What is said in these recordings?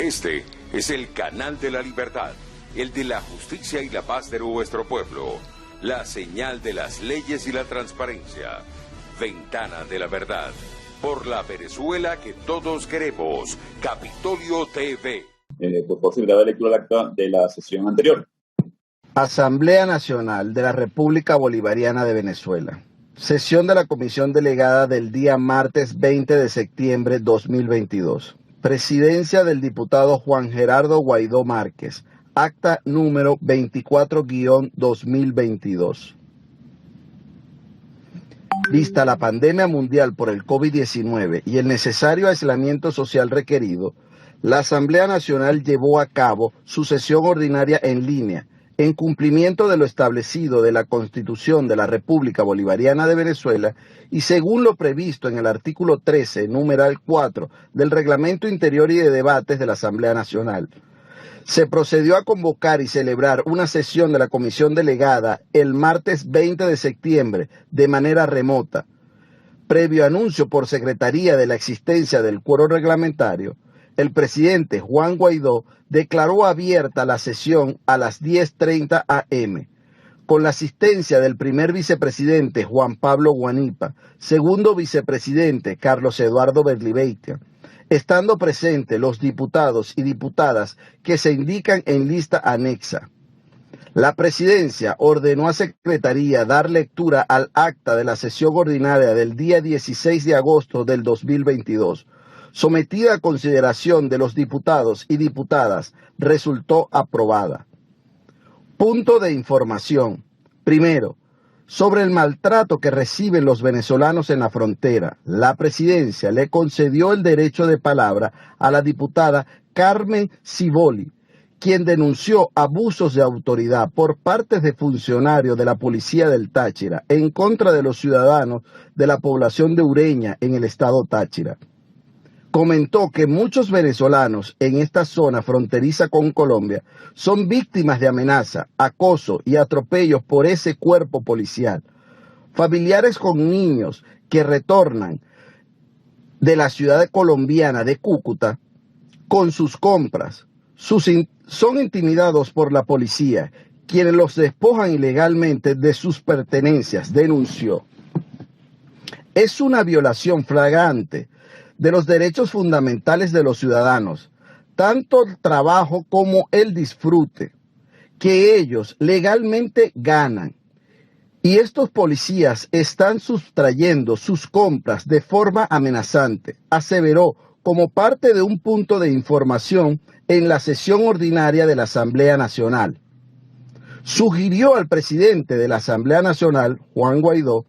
Este es el canal de la libertad, el de la justicia y la paz de nuestro pueblo, la señal de las leyes y la transparencia, Ventana de la Verdad, por la Venezuela que todos queremos, Capitolio TV. Por posibilidad de lectura del acta de la sesión anterior. Asamblea Nacional de la República Bolivariana de Venezuela. Sesión de la Comisión Delegada del día martes 20 de septiembre 2022. Presidencia del diputado Juan Gerardo Guaidó Márquez. Acta número 24-2022. Vista la pandemia mundial por el COVID-19 y el necesario aislamiento social requerido, la Asamblea Nacional llevó a cabo su sesión ordinaria en línea, en cumplimiento de lo establecido de la Constitución de la República Bolivariana de Venezuela y según lo previsto en el artículo 13, numeral 4 del Reglamento Interior y de Debates de la Asamblea Nacional. Se procedió a convocar y celebrar una sesión de la Comisión Delegada el martes 20 de septiembre de manera remota. Previo anuncio por Secretaría de la existencia del quórum reglamentario, el presidente Juan Guaidó declaró abierta la sesión a las 10:30 am, con la asistencia del primer vicepresidente Juan Pablo Guanipa, segundo vicepresidente Carlos Eduardo Berlibeitia, estando presentes los diputados y diputadas que se indican en lista anexa. La presidencia ordenó a Secretaría dar lectura al acta de la sesión ordinaria del día 16 de agosto del 2022, sometida a consideración de los diputados y diputadas, resultó aprobada. Punto de información. Primero, sobre el maltrato que reciben los venezolanos en la frontera, la presidencia le concedió el derecho de palabra a la diputada Carmen Ciboli, quien denunció abusos de autoridad por parte de funcionarios de la Policía del Táchira en contra de los ciudadanos de la población de Ureña en el estado Táchira. Comentó que muchos venezolanos en esta zona fronteriza con Colombia son víctimas de amenaza, acoso y atropellos por ese cuerpo policial. Familiares con niños que retornan de la ciudad colombiana de Cúcuta con sus compras son intimidados por la policía, quienes los despojan ilegalmente de sus pertenencias, denunció. Es una violación flagrante de los derechos fundamentales de los ciudadanos, tanto el trabajo como el disfrute, que ellos legalmente ganan. Y estos policías están sustrayendo sus compras de forma amenazante, aseveró como parte de un punto de información en la sesión ordinaria de la Asamblea Nacional. Sugirió al presidente de la Asamblea Nacional, Juan Guaidó,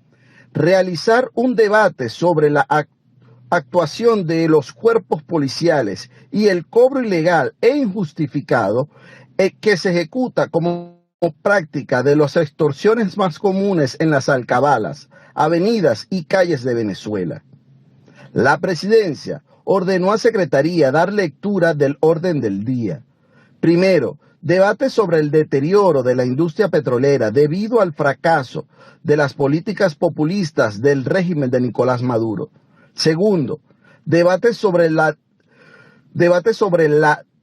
realizar un debate sobre la actuación de los cuerpos policiales y el cobro ilegal e injustificado que se ejecuta como práctica de las extorsiones más comunes en las alcabalas, avenidas y calles de Venezuela. La presidencia ordenó a Secretaría dar lectura del orden del día. Primero, debate sobre el deterioro de la industria petrolera debido al fracaso de las políticas populistas del régimen de Nicolás Maduro. Segundo, debate sobre la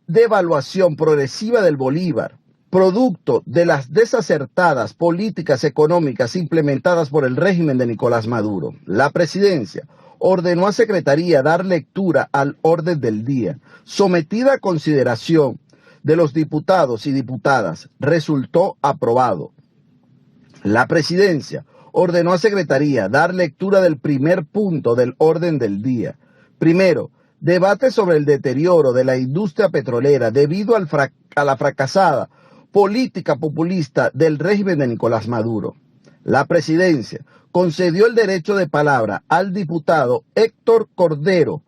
devaluación progresiva del bolívar, producto de las desacertadas políticas económicas implementadas por el régimen de Nicolás Maduro. La presidencia ordenó a Secretaría dar lectura al orden del día, sometida a consideración de los diputados y diputadas, resultó aprobado. La presidencia ordenó a Secretaría dar lectura del primer punto del orden del día. Primero, debate sobre el deterioro de la industria petrolera debido a la fracasada política populista del régimen de Nicolás Maduro. La presidencia concedió el derecho de palabra al diputado Héctor Cordero,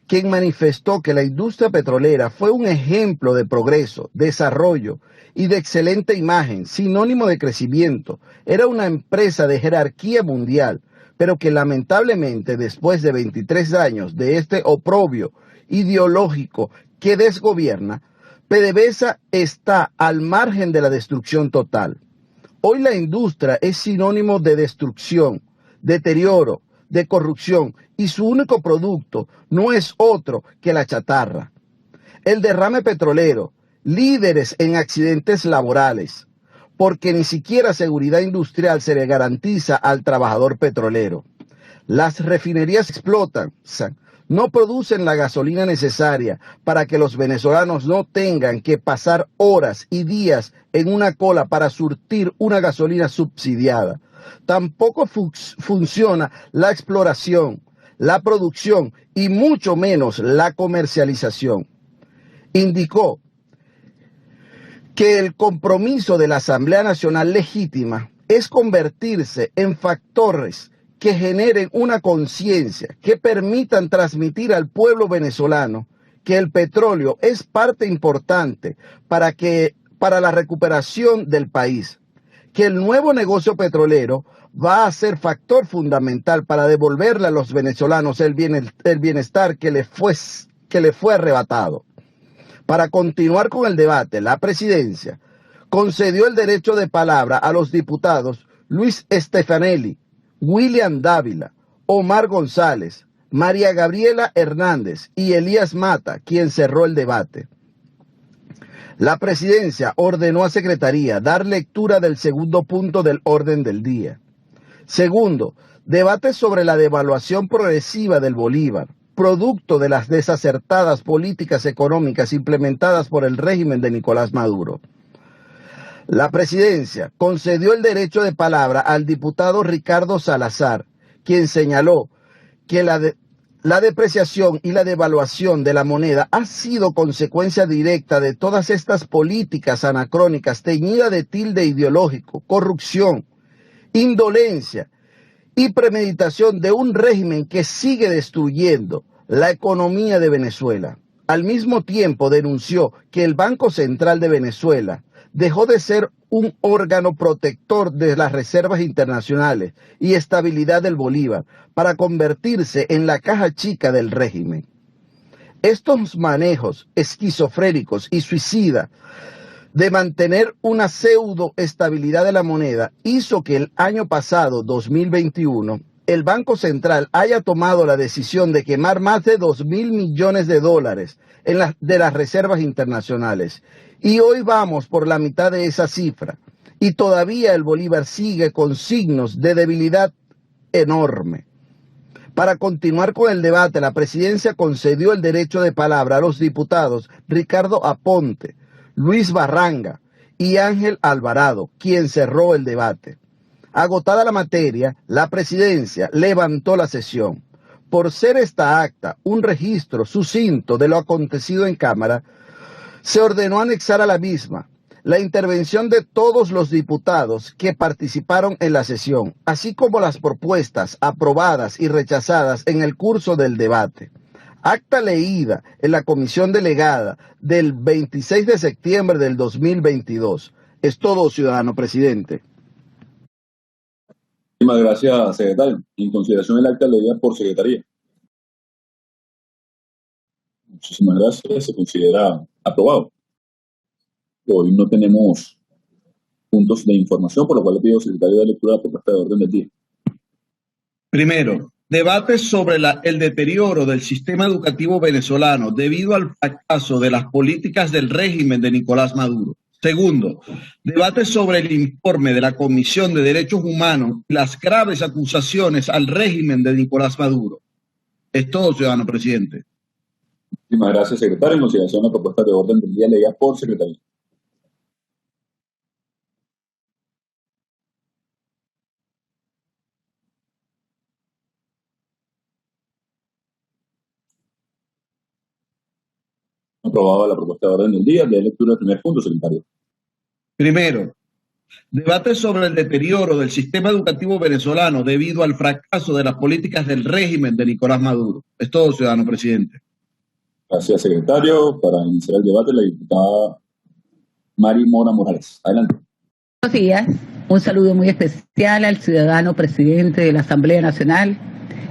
quien manifestó que la industria petrolera fue un ejemplo de progreso, desarrollo y de excelente imagen, sinónimo de crecimiento. Era una empresa de jerarquía mundial, pero que lamentablemente después de 23 años de este oprobio ideológico que desgobierna, PDVSA está al margen de la destrucción total. Hoy la industria es sinónimo de destrucción, deterioro, de corrupción y su único producto no es otro que la chatarra. el derrame petrolero, líderes en accidentes laborales, porque ni siquiera seguridad industrial se le garantiza al trabajador petrolero. Las refinerías explotan, no producen la gasolina necesaria para que los venezolanos no tengan que pasar horas y días en una cola para surtir una gasolina subsidiada. Tampoco funciona la exploración, la producción y mucho menos la comercialización. Indicó que el compromiso de la Asamblea Nacional legítima es convertirse en factores que generen una conciencia, que permitan transmitir al pueblo venezolano que el petróleo es parte importante para la recuperación del país, que el nuevo negocio petrolero va a ser factor fundamental para devolverle a los venezolanos el bienestar que le fue arrebatado. Para continuar con el debate, la presidencia concedió el derecho de palabra a los diputados Luis Stefanelli, William Dávila, Omar González, María Gabriela Hernández y Elías Mata, quien cerró el debate. La presidencia ordenó a Secretaría dar lectura del segundo punto del orden del día. Segundo, debate sobre la devaluación progresiva del bolívar, producto de las desacertadas políticas económicas implementadas por el régimen de Nicolás Maduro. La presidencia concedió el derecho de palabra al diputado Ricardo Salazar, quien señaló que la depreciación y la devaluación de la moneda ha sido consecuencia directa de todas estas políticas anacrónicas teñidas de tilde ideológico, corrupción, indolencia y premeditación de un régimen que sigue destruyendo la economía de Venezuela. Al mismo tiempo denunció que el Banco Central de Venezuela dejó de ser un órgano protector de las reservas internacionales y estabilidad del bolívar para convertirse en la caja chica del régimen. Estos manejos esquizofrénicos y suicidas de mantener una pseudo-estabilidad de la moneda hizo que el año pasado, 2021, el Banco Central haya tomado la decisión de quemar más de 2.000 millones de dólares de las reservas internacionales. Y hoy vamos por la mitad de esa cifra. Y todavía el bolívar sigue con signos de debilidad enorme. Para continuar con el debate, la presidencia concedió el derecho de palabra a los diputados Ricardo Aponte, Luis Barranga y Ángel Alvarado, quien cerró el debate. Agotada la materia, la presidencia levantó la sesión. Por ser esta acta un registro sucinto de lo acontecido en Cámara, se ordenó anexar a la misma la intervención de todos los diputados que participaron en la sesión, así como las propuestas aprobadas y rechazadas en el curso del debate. Acta leída en la comisión delegada del 26 de septiembre del 2022. Es todo, ciudadano presidente. Muchísimas gracias, secretario. En consideración el acta leída por secretaría. Muchísimas gracias. Se considera aprobado. Hoy no tenemos puntos de información, por lo cual le pido al secretario de lectura la propuesta de orden del día. Primero, debate sobre el deterioro del sistema educativo venezolano debido al fracaso de las políticas del régimen de Nicolás Maduro. Segundo, debate sobre el informe de la Comisión de Derechos Humanos y las graves acusaciones al régimen de Nicolás Maduro. Es todo, ciudadano presidente. Muchísimas gracias, secretario. En consideración la propuesta de orden del día leída por secretaría. Aprobada la propuesta de orden del día. De lectura del primer punto, secretario. Primero, debate sobre el deterioro del sistema educativo venezolano debido al fracaso de las políticas del régimen de Nicolás Maduro. Es todo, ciudadano presidente. Gracias, secretario. Para iniciar el debate, la diputada Mari Mora Morales. Adelante. Buenos días. Un saludo muy especial al ciudadano presidente de la Asamblea Nacional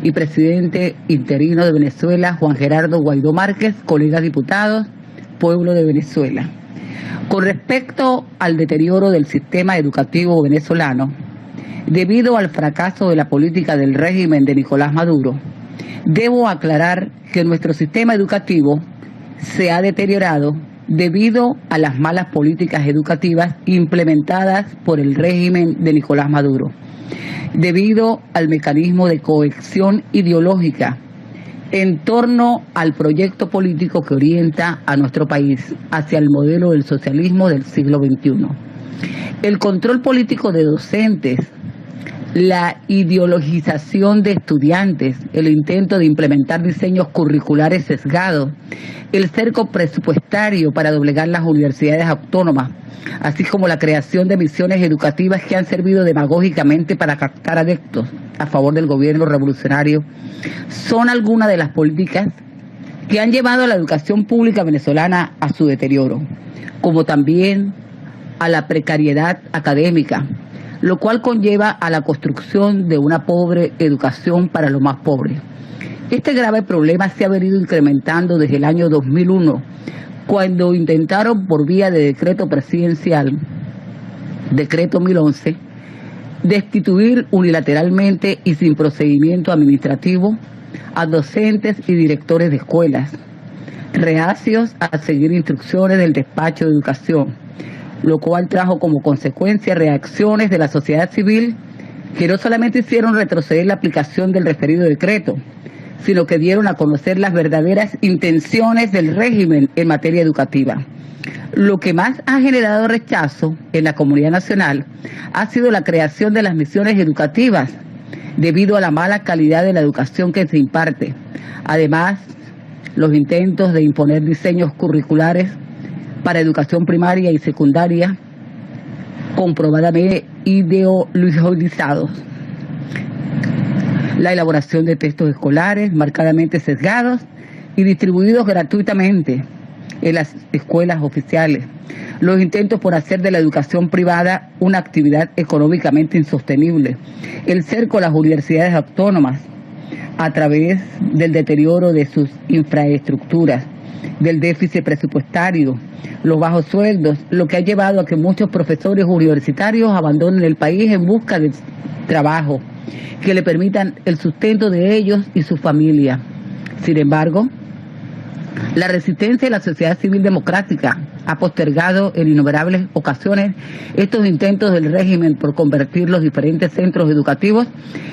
y presidente interino de Venezuela, Juan Gerardo Guaidó Márquez, colegas diputados, pueblo de Venezuela. Con respecto al deterioro del sistema educativo venezolano, debido al fracaso de la política del régimen de Nicolás Maduro, debo aclarar que nuestro sistema educativo se ha deteriorado debido a las malas políticas educativas implementadas por el régimen de Nicolás Maduro, debido al mecanismo de cohesión ideológica en torno al proyecto político que orienta a nuestro país hacia el modelo del socialismo del siglo XXI. El control político de docentes, la ideologización de estudiantes, el intento de implementar diseños curriculares sesgados, el cerco presupuestario para doblegar las universidades autónomas, así como la creación de misiones educativas que han servido demagógicamente para captar adeptos a favor del gobierno revolucionario, son algunas de las políticas que han llevado a la educación pública venezolana a su deterioro, como también a la precariedad académica, lo cual conlleva a la construcción de una pobre educación para los más pobres. Este grave problema se ha venido incrementando desde el año 2001, cuando intentaron por vía de decreto presidencial, decreto 1011, destituir unilateralmente y sin procedimiento administrativo a docentes y directores de escuelas, reacios a seguir instrucciones del despacho de educación, lo cual trajo como consecuencia reacciones de la sociedad civil que no solamente hicieron retroceder la aplicación del referido decreto, sino que dieron a conocer las verdaderas intenciones del régimen en materia educativa. Lo que más ha generado rechazo en la comunidad nacional ha sido la creación de las misiones educativas, debido a la mala calidad de la educación que se imparte. Además, los intentos de imponer diseños curriculares para educación primaria y secundaria comprobadamente ideologizados. La elaboración de textos escolares marcadamente sesgados y distribuidos gratuitamente en las escuelas oficiales. Los intentos por hacer de la educación privada una actividad económicamente insostenible. El cerco a las universidades autónomas a través del deterioro de sus infraestructuras, del déficit presupuestario, los bajos sueldos, lo que ha llevado a que muchos profesores universitarios abandonen el país en busca de trabajo que le permitan el sustento de ellos y su familia. Sin embargo, la resistencia de la sociedad civil democrática ha postergado en innumerables ocasiones estos intentos del régimen por convertir los diferentes centros educativos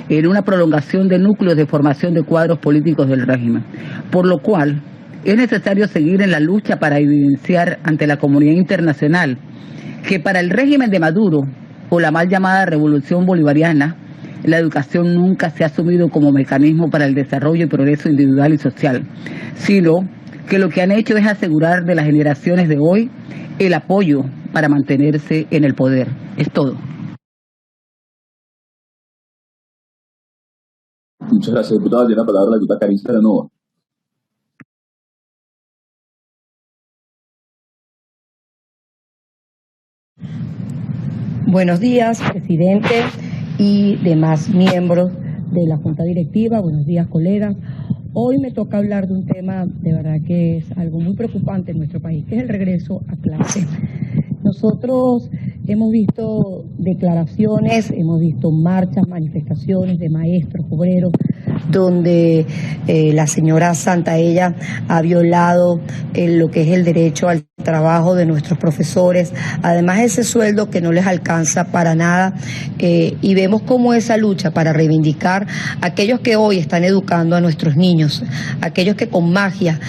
en una prolongación de núcleos de formación de cuadros políticos del régimen, por lo cual es necesario seguir en la lucha para evidenciar ante la comunidad internacional que para el régimen de Maduro, o la mal llamada revolución bolivariana, la educación nunca se ha asumido como mecanismo para el desarrollo y progreso individual y social, sino que lo que han hecho es asegurar de las generaciones de hoy el apoyo para mantenerse en el poder. Es todo. Muchas gracias, diputado. Tiene la palabra la diputada Karina Casanova. Buenos días, presidente y demás miembros de la Junta Directiva. Buenos días, colegas. Hoy me toca hablar de un tema de verdad que es algo muy preocupante en nuestro país, que es el regreso a clase. Nosotros hemos visto declaraciones, hemos visto marchas, manifestaciones de maestros, obreros, donde la señora Santaella ha violado lo que es el derecho al trabajo de nuestros profesores, además ese sueldo que no les alcanza para nada, y vemos cómo esa lucha para reivindicar a aquellos que hoy están educando a nuestros niños, aquellos que con magia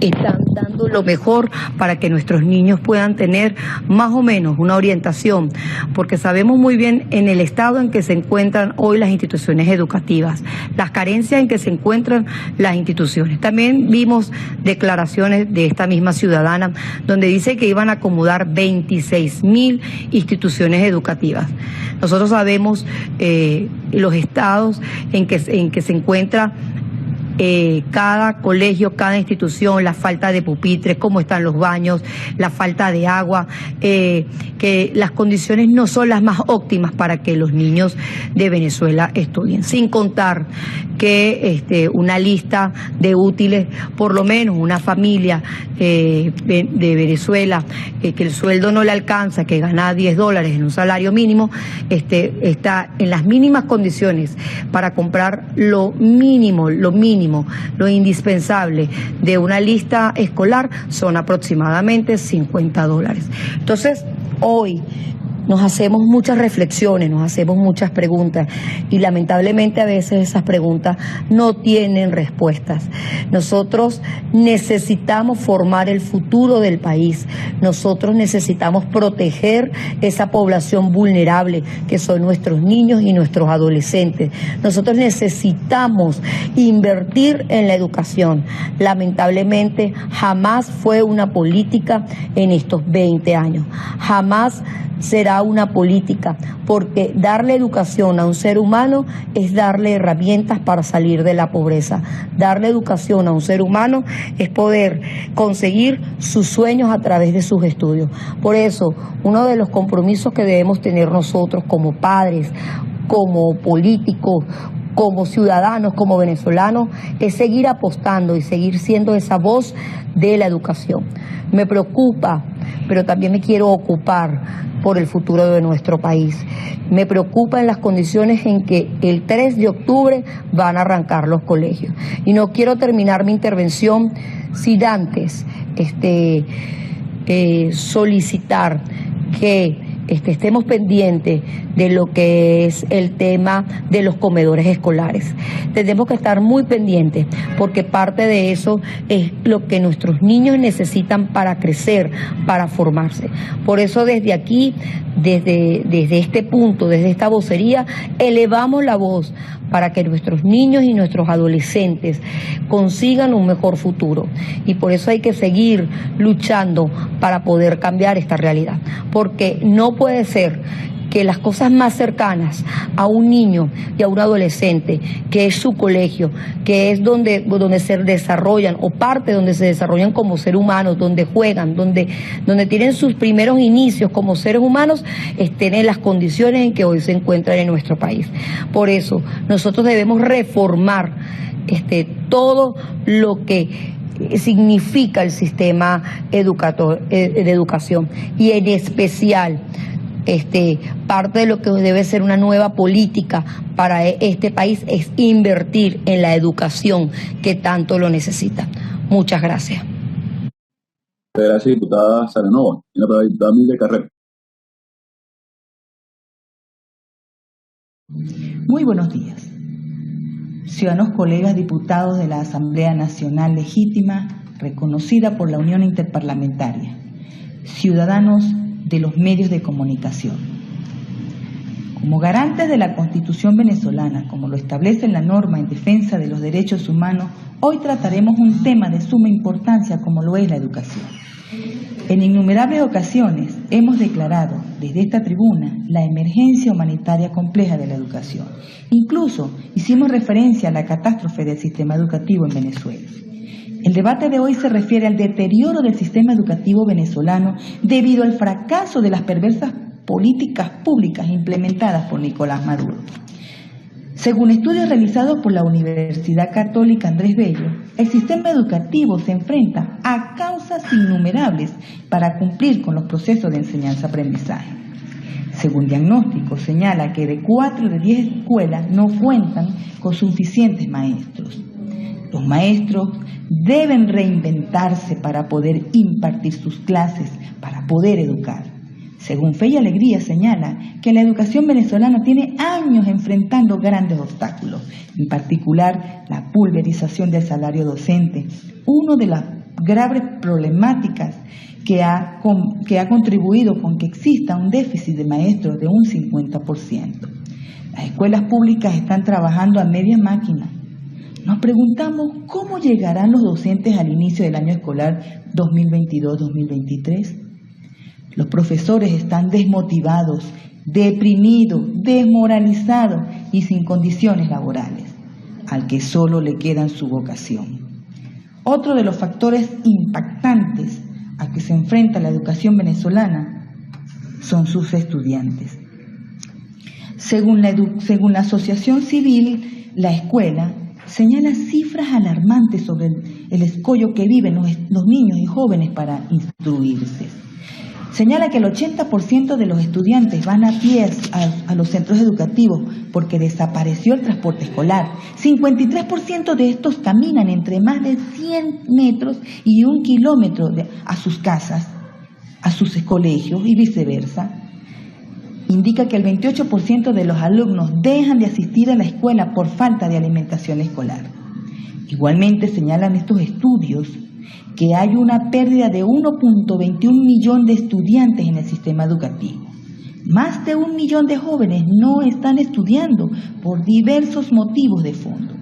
están dando lo mejor para que nuestros niños puedan tener más o menos una orientación, porque sabemos muy bien en el estado en que se encuentran hoy las instituciones educativas, las carencias en que se encuentran las instituciones. También vimos declaraciones de esta misma ciudadana donde dice que iban a acomodar 26.000 instituciones educativas. Nosotros sabemos los estados en que se encuentra cada colegio, cada institución, la falta de pupitres, cómo están los baños, la falta de agua, que las condiciones no son las más óptimas para que los niños de Venezuela estudien, sin contar que una lista de útiles, por lo menos una familia de Venezuela, que el sueldo no le alcanza, que gana $10 en un salario mínimo, está en las mínimas condiciones para comprar lo mínimo mínimo, lo indispensable de una lista escolar son aproximadamente $50. Entonces, hoy nos hacemos muchas reflexiones, nos hacemos muchas preguntas y lamentablemente a veces esas preguntas no tienen respuestas. Nosotros necesitamos formar el futuro del país, nosotros necesitamos proteger esa población vulnerable que son nuestros niños y nuestros adolescentes. Nosotros necesitamos invertir en la educación. Lamentablemente jamás fue una política en estos 20 años, jamás será una política, porque darle educación a un ser humano es darle herramientas para salir de la pobreza. Darle educación a un ser humano es poder conseguir sus sueños a través de sus estudios. Por eso, uno de los compromisos que debemos tener nosotros como padres, como políticos, como ciudadanos, como venezolanos, es seguir apostando y seguir siendo esa voz de la educación. Me preocupa, pero también me quiero ocupar por el futuro de nuestro país. Me preocupa en las condiciones en que el 3 de octubre van a arrancar los colegios. Y no quiero terminar mi intervención sin antes solicitar que estemos pendientes de lo que es el tema de los comedores escolares. Tenemos que estar muy pendientes porque parte de eso es lo que nuestros niños necesitan para crecer, para formarse. Por eso desde aquí, desde este punto, desde esta vocería, elevamos la voz para que nuestros niños y nuestros adolescentes consigan un mejor futuro. Y por eso hay que seguir luchando para poder cambiar esta realidad. Porque no puede ser que las cosas más cercanas a un niño y a un adolescente, que es su colegio, que es donde se desarrollan, o parte donde se desarrollan como seres humanos, donde juegan, donde tienen sus primeros inicios como seres humanos, estén en las condiciones en que hoy se encuentran en nuestro país. Por eso, nosotros debemos reformar todo lo que significa el sistema de educación, y en especial parte de lo que debe ser una nueva política para este país es invertir en la educación que tanto lo necesita. Muchas gracias. Gracias, diputada Saranova. Y la diputada Miguel Carrero. Muy buenos días. Ciudadanos colegas diputados de la Asamblea Nacional Legítima, reconocida por la Unión Interparlamentaria, ciudadanos de los medios de comunicación. Como garantes de la Constitución venezolana, como lo establece la norma en defensa de los derechos humanos, hoy trataremos un tema de suma importancia como lo es la educación. En innumerables ocasiones hemos declarado desde esta tribuna la emergencia humanitaria compleja de la educación. Incluso hicimos referencia a la catástrofe del sistema educativo en Venezuela. El debate de hoy se refiere al deterioro del sistema educativo venezolano debido al fracaso de las perversas políticas públicas implementadas por Nicolás Maduro. Según estudios realizados por la Universidad Católica Andrés Bello, el sistema educativo se enfrenta a causas innumerables para cumplir con los procesos de enseñanza-aprendizaje. Según diagnóstico, señala que de 4 de 10 escuelas no cuentan con suficientes maestros. Los maestros deben reinventarse para poder impartir sus clases, para poder educar. Según Fe y Alegría señala que la educación venezolana tiene años enfrentando grandes obstáculos, en particular la pulverización del salario docente, una de las graves problemáticas que ha contribuido con que exista un déficit de maestros de un 50%. Las escuelas públicas están trabajando a media máquina. Nos preguntamos cómo llegarán los docentes al inicio del año escolar 2022-2023. Los profesores están desmotivados, deprimidos, desmoralizados y sin condiciones laborales, al que solo le quedan su vocación. Otro de los factores impactantes a que se enfrenta la educación venezolana son sus estudiantes. Según la Asociación Civil, la escuela señala cifras alarmantes sobre el escollo que viven los niños y jóvenes para instruirse. Señala que el 80% de los estudiantes van a pie a los centros educativos porque desapareció el transporte escolar. 53% de estos caminan entre más de 100 metros y 1 kilómetro a sus casas, a sus colegios y viceversa. Indica que el 28% de los alumnos dejan de asistir a la escuela por falta de alimentación escolar. Igualmente señalan estos estudios que hay una pérdida de 1.21 millón de estudiantes en el sistema educativo. Más de 1 millón de jóvenes no están estudiando por diversos motivos de fondo.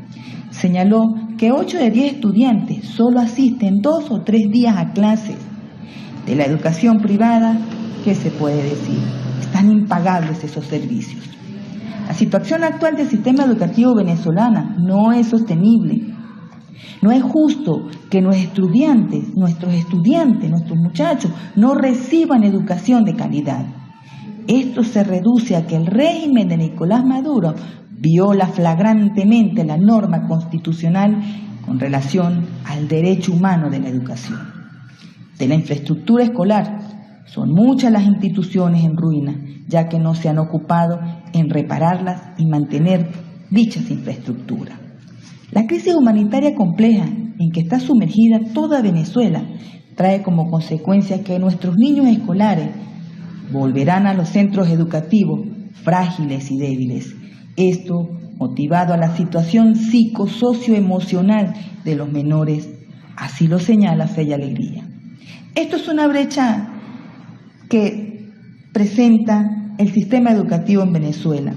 Señaló que 8 de 10 estudiantes solo asisten 2 o 3 días a clases. De la educación privada, ¿qué se puede decir? Están impagables esos servicios. La situación actual del sistema educativo venezolano no es sostenible. No es justo que nuestros muchachos, no reciban educación de calidad. Esto se reduce a que el régimen de Nicolás Maduro viola flagrantemente la norma constitucional con relación al derecho humano de la educación. De la infraestructura escolar, son muchas las instituciones en ruina, ya que no se han ocupado en repararlas y mantener dichas infraestructuras. La crisis humanitaria compleja en que está sumergida toda Venezuela trae como consecuencia que nuestros niños escolares volverán a los centros educativos frágiles y débiles. Esto motivado a la situación psicosocioemocional de los menores, así lo señala Fe y Alegría. Esto es una brecha que presenta el sistema educativo en Venezuela.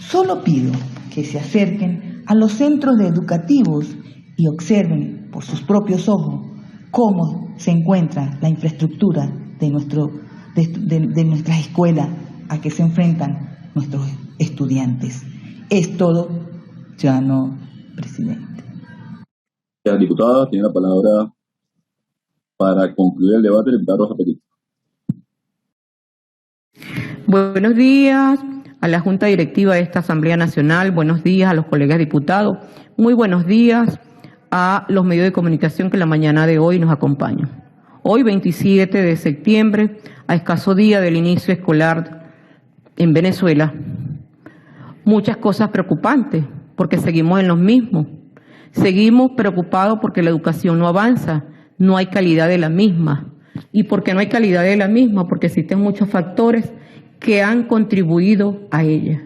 Solo pido que se acerquen a los centros educativos y observen por sus propios ojos cómo se encuentra la infraestructura de nuestras escuelas a que se enfrentan nuestros estudiantes. Es todo, ciudadano presidente. La diputada tiene la palabra para concluir el debate, el diputado Rosa Petit. Buenos días a la Junta Directiva de esta Asamblea Nacional, buenos días a los colegas diputados, muy buenos días a los medios de comunicación que la mañana de hoy nos acompañan. Hoy, 27 de septiembre, a escaso día del inicio escolar en Venezuela, muchas cosas preocupantes, porque seguimos en los mismos. Seguimos preocupados porque la educación no avanza, no hay calidad de la misma. ¿Y por qué no hay calidad de la misma? Porque existen muchos factores que han contribuido a ella.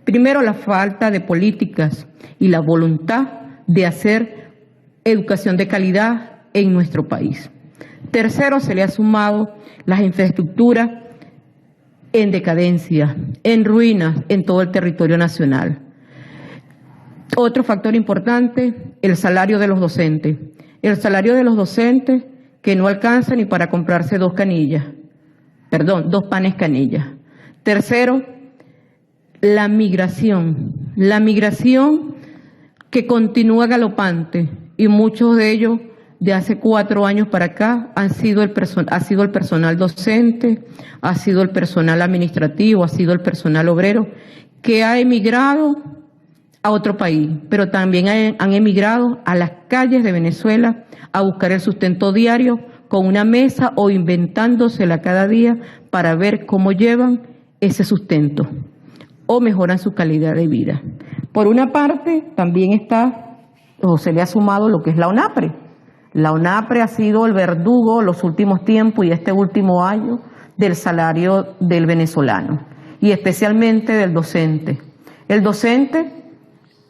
Primero, la falta de políticas y la voluntad de hacer educación de calidad en nuestro país. Tercero, se le ha sumado las infraestructuras en decadencia, en ruinas en todo el territorio nacional. Otro factor importante, el salario de los docentes. El salario de los docentes que no alcanza ni para comprarse dos panes canillas. Tercero, la migración que continúa galopante y muchos de ellos de hace 4 años para acá ha sido el personal docente, ha sido el personal administrativo, ha sido el personal obrero que ha emigrado a otro país, pero también han emigrado a las calles de Venezuela a buscar el sustento diario con una mesa o inventándosela cada día para ver cómo llevan ese sustento o mejoran su calidad de vida. Por una parte, también está, o se le ha sumado lo que es la ONAPRE. La ONAPRE ha sido el verdugo los últimos tiempos y este último año del salario del venezolano y especialmente del docente. El docente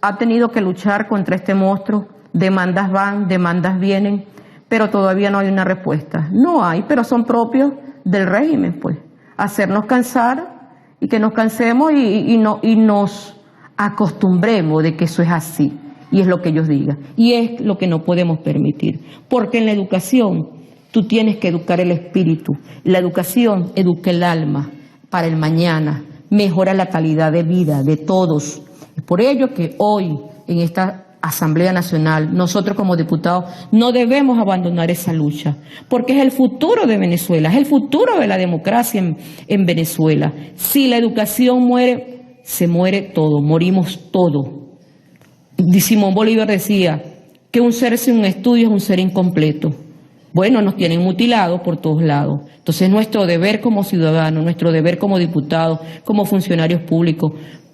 ha tenido que luchar contra este monstruo, demandas van, demandas vienen, pero todavía no hay una respuesta. No hay, pero son propios del régimen, pues. Hacernos cansar y que nos cansemos y nos acostumbremos de que eso es así. Y es lo que ellos digan. Y es lo que no podemos permitir. Porque en la educación tú tienes que educar el espíritu. La educación educa el alma para el mañana. Mejora la calidad de vida de todos. Es por ello que hoy en esta Asamblea Nacional, nosotros como diputados no debemos abandonar esa lucha, porque es el futuro de Venezuela, es el futuro de la democracia en Venezuela. Si la educación muere, se muere todo, morimos todo. Simón Bolívar decía que un ser sin un estudio es un ser incompleto. Bueno, nos tienen mutilados por todos lados. Entonces, nuestro deber como ciudadanos, nuestro deber como diputados, como funcionarios públicos,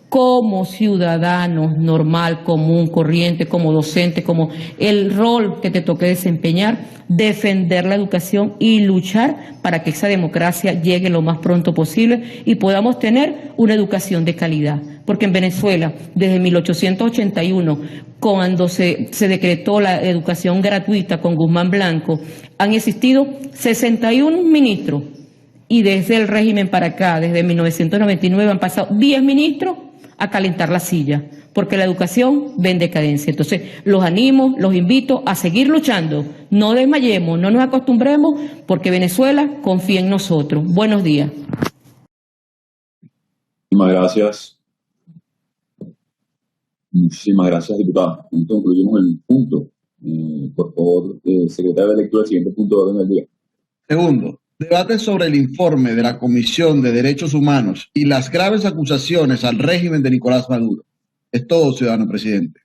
como ciudadanos normal, común, corriente, como docente, como el rol que te toque desempeñar, defender la educación y luchar para que esa democracia llegue lo más pronto posible y podamos tener una educación de calidad. Porque en Venezuela, desde 1881, cuando se decretó la educación gratuita con Guzmán Blanco, han existido 61 ministros y desde el régimen para acá, desde 1999, han pasado 10 ministros a calentar la silla, porque la educación va en decadencia. Entonces, los animo, los invito a seguir luchando. No desmayemos, no nos acostumbremos, porque Venezuela confía en nosotros. Buenos días. Muchísimas gracias. Muchísimas gracias, diputada. Entonces, concluimos el punto. Por favor, secretario de lectura, el siguiente punto de orden del día. Segundo, debate sobre el informe de la Comisión de Derechos Humanos y las graves acusaciones al régimen de Nicolás Maduro. Es todo, ciudadano presidente.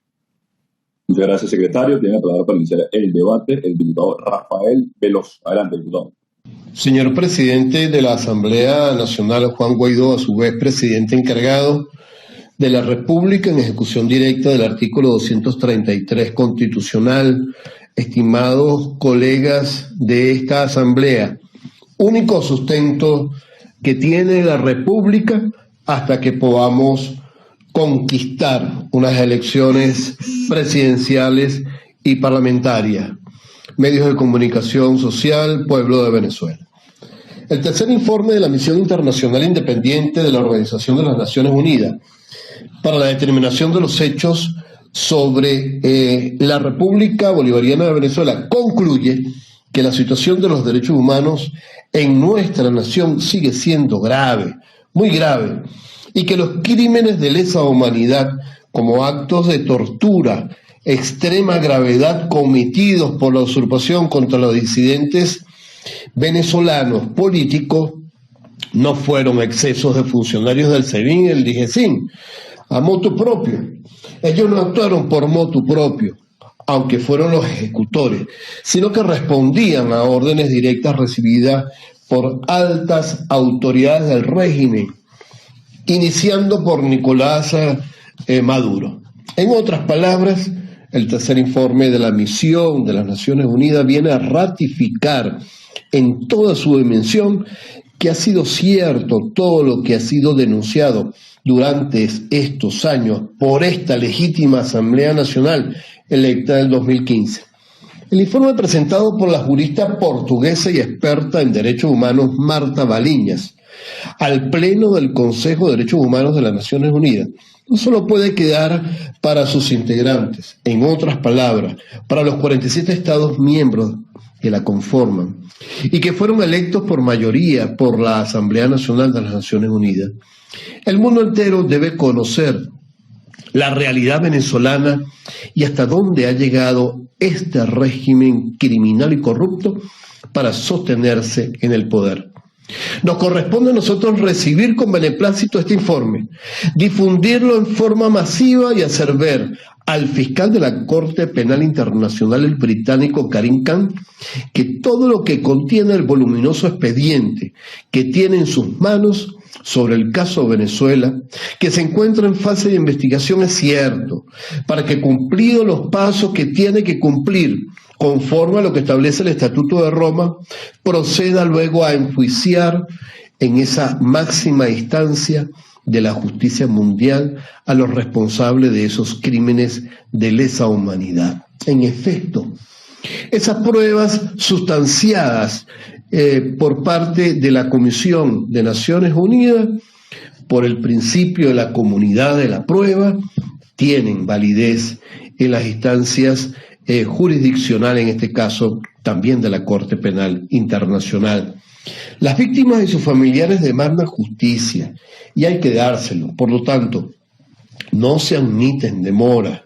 Muchas gracias, secretario. Tiene la palabra para iniciar el debate el diputado Rafael Veloz. Adelante, diputado. Señor presidente de la Asamblea Nacional, Juan Guaidó, a su vez presidente encargado de la República en ejecución directa del artículo 233 constitucional, estimados colegas de esta Asamblea, único sustento que tiene la República hasta que podamos conquistar unas elecciones presidenciales y parlamentarias, medios de comunicación social, pueblo de Venezuela. El tercer informe de la Misión Internacional Independiente de la Organización de las Naciones Unidas para la determinación de los hechos sobre la República Bolivariana de Venezuela concluye que la situación de los derechos humanos en nuestra nación sigue siendo grave, muy grave, y que los crímenes de lesa humanidad, como actos de tortura, extrema gravedad cometidos por la usurpación contra los disidentes venezolanos políticos, no fueron excesos de funcionarios del SEBIN y el DIGESIN, a motu propio. Ellos no actuaron por motu propio, aunque fueron los ejecutores, sino que respondían a órdenes directas recibidas por altas autoridades del régimen, iniciando por Nicolás Maduro. En otras palabras, el tercer informe de la misión de las Naciones Unidas viene a ratificar en toda su dimensión que ha sido cierto todo lo que ha sido denunciado durante estos años por esta legítima Asamblea Nacional electa del 2015. El informe presentado por la jurista portuguesa y experta en derechos humanos Marta Baliñas al Pleno del Consejo de Derechos Humanos de las Naciones Unidas no solo puede quedar para sus integrantes, en otras palabras, para los 47 Estados miembros que la conforman y que fueron electos por mayoría por la Asamblea Nacional de las Naciones Unidas. El mundo entero debe conocer la realidad venezolana y hasta dónde ha llegado este régimen criminal y corrupto para sostenerse en el poder. Nos corresponde a nosotros recibir con beneplácito este informe, difundirlo en forma masiva y hacer ver al fiscal de la Corte Penal Internacional, el británico Karim Khan, que todo lo que contiene el voluminoso expediente que tiene en sus manos sobre el caso Venezuela, que se encuentra en fase de investigación, es cierto, para que cumplidos los pasos que tiene que cumplir conforme a lo que establece el Estatuto de Roma, proceda luego a enjuiciar en esa máxima instancia de la justicia mundial a los responsables de esos crímenes de lesa humanidad. En efecto, esas pruebas sustanciadas por parte de la Comisión de Naciones Unidas, por el principio de la comunidad de la prueba, tienen validez en las instancias jurisdiccionales, en este caso también de la Corte Penal Internacional. Las víctimas y sus familiares demandan justicia y hay que dárselo. Por lo tanto, no se admiten demoras,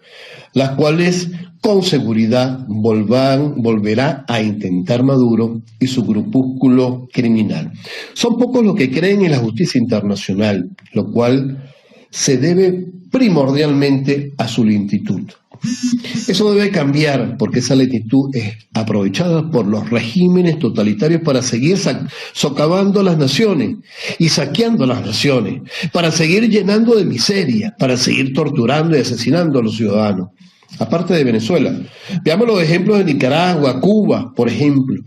las cuales con seguridad volverá a intentar Maduro y su grupúsculo criminal. Son pocos los que creen en la justicia internacional, lo cual se debe primordialmente a su lentitud. Eso debe cambiar porque esa lentitud es aprovechada por los regímenes totalitarios para seguir socavando las naciones y saqueando las naciones, para seguir llenando de miseria, para seguir torturando y asesinando a los ciudadanos. Aparte de Venezuela, veamos los ejemplos de Nicaragua, Cuba, por ejemplo,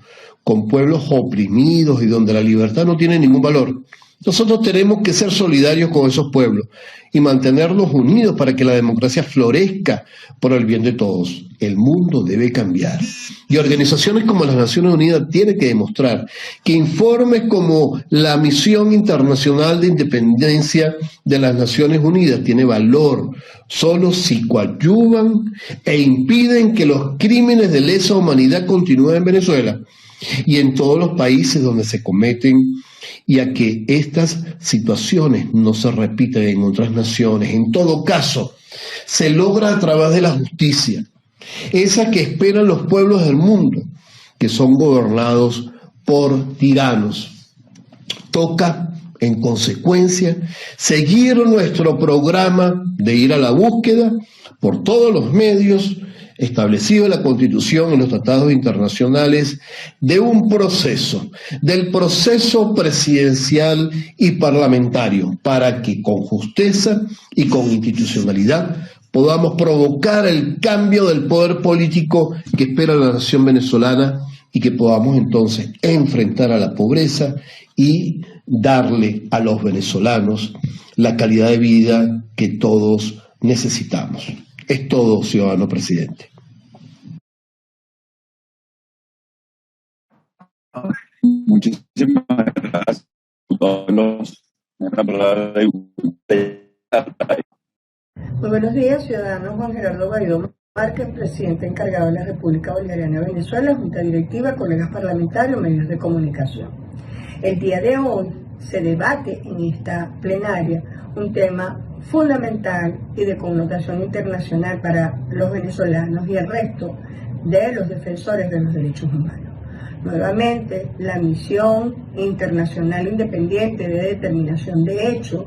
con pueblos oprimidos y donde la libertad no tiene ningún valor. Nosotros tenemos que ser solidarios con esos pueblos y mantenerlos unidos para que la democracia florezca por el bien de todos. El mundo debe cambiar. Y organizaciones como las Naciones Unidas tienen que demostrar que informes como la Misión Internacional de Independencia de las Naciones Unidas tiene valor solo si coadyuvan e impiden que los crímenes de lesa humanidad continúen en Venezuela y en todos los países donde se cometen, y a que estas situaciones no se repiten en otras naciones. En todo caso, se logra a través de la justicia, esa que esperan los pueblos del mundo, que son gobernados por tiranos. Toca, en consecuencia, seguir nuestro programa de ir a la búsqueda por todos los medios establecido en la Constitución y los tratados internacionales, de un proceso, del proceso presidencial y parlamentario, para que con justeza y con institucionalidad podamos provocar el cambio del poder político que espera la nación venezolana y que podamos entonces enfrentar a la pobreza y darle a los venezolanos la calidad de vida que todos necesitamos. Es todo, ciudadano presidente. Muchísimas gracias. Muy buenos días, ciudadano Juan Gerardo Guaidó Márquez, presidente encargado de la República Bolivariana de Venezuela, Junta Directiva, colegas parlamentarios, medios de comunicación. El día de hoy se debate en esta plenaria un tema fundamental y de connotación internacional para los venezolanos y el resto de los defensores de los derechos humanos. Nuevamente, la Misión Internacional Independiente de Determinación de Hechos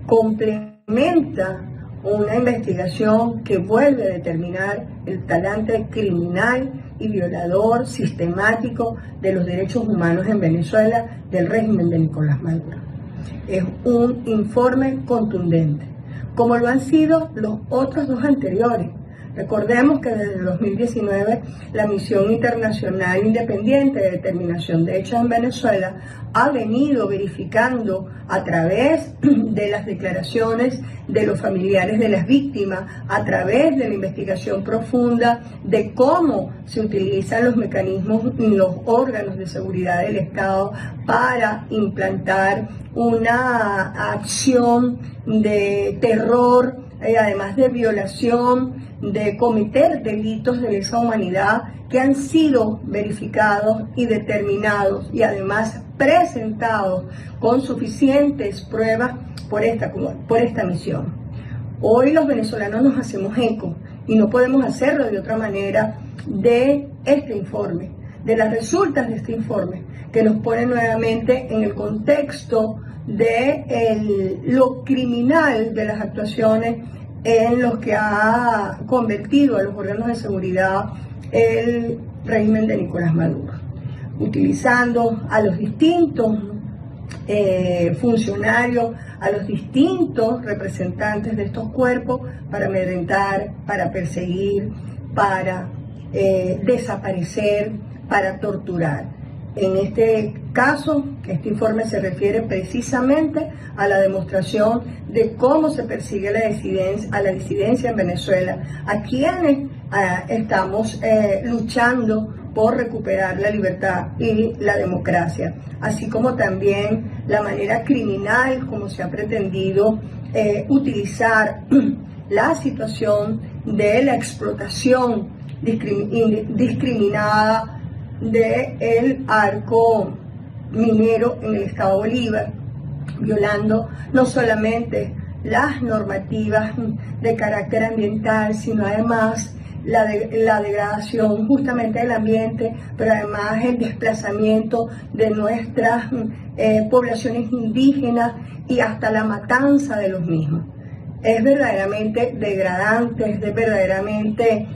complementa una investigación que vuelve a determinar el talante criminal y violador sistemático de los derechos humanos en Venezuela del régimen de Nicolás Maduro. Es un informe contundente, como lo han sido los otros dos anteriores. Recordemos que desde el 2019 la Misión Internacional Independiente de Determinación de Hechos en Venezuela ha venido verificando a través de las declaraciones de los familiares de las víctimas, a través de la investigación profunda de cómo se utilizan los mecanismos y los órganos de seguridad del Estado para implantar una acción de terror, además de violación, de cometer delitos de lesa humanidad que han sido verificados y determinados y además presentados con suficientes pruebas por esta misión. Hoy los venezolanos nos hacemos eco y no podemos hacerlo de otra manera de este informe, de las resultas de este informe, que nos pone nuevamente en el contexto de lo criminal de las actuaciones en los que ha convertido a los órganos de seguridad el régimen de Nicolás Maduro, utilizando a los distintos funcionarios, a los distintos representantes de estos cuerpos para amedrentar, para perseguir, para desaparecer, para torturar. En este caso, este informe se refiere precisamente a la demostración de cómo se persigue a la disidencia en Venezuela, a quienes estamos luchando por recuperar la libertad y la democracia, así como también la manera criminal como se ha pretendido utilizar la situación de la explotación discriminada del arco minero en el estado Bolívar, violando no solamente las normativas de carácter ambiental, sino además la degradación justamente del ambiente, pero además el desplazamiento de nuestras poblaciones indígenas y hasta la matanza de los mismos. Es verdaderamente degradante, es verdaderamente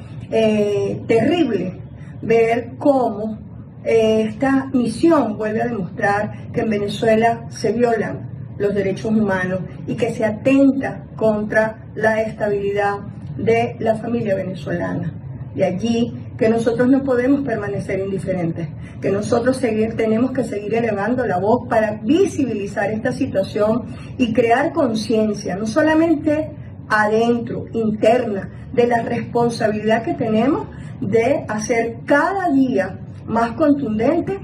terrible ver cómo esta misión vuelve a demostrar que en Venezuela se violan los derechos humanos y que se atenta contra la estabilidad de la familia venezolana. De allí que nosotros no podemos permanecer indiferentes, que nosotros tenemos que seguir elevando la voz para visibilizar esta situación y crear conciencia, no solamente adentro, interna, de la responsabilidad que tenemos de hacer cada día más contundente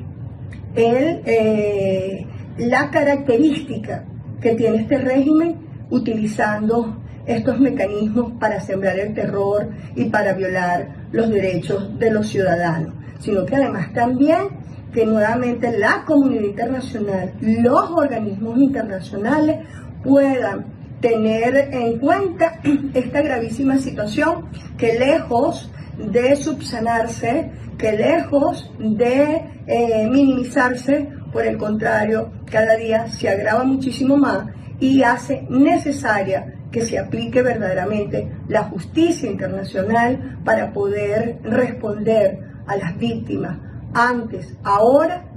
la característica que tiene este régimen utilizando estos mecanismos para sembrar el terror y para violar los derechos de los ciudadanos, sino que además también que nuevamente la comunidad internacional, los organismos internacionales puedan tener en cuenta esta gravísima situación que lejos de subsanarse, que lejos de minimizarse, por el contrario, cada día se agrava muchísimo más y hace necesaria que se aplique verdaderamente la justicia internacional para poder responder a las víctimas antes, ahora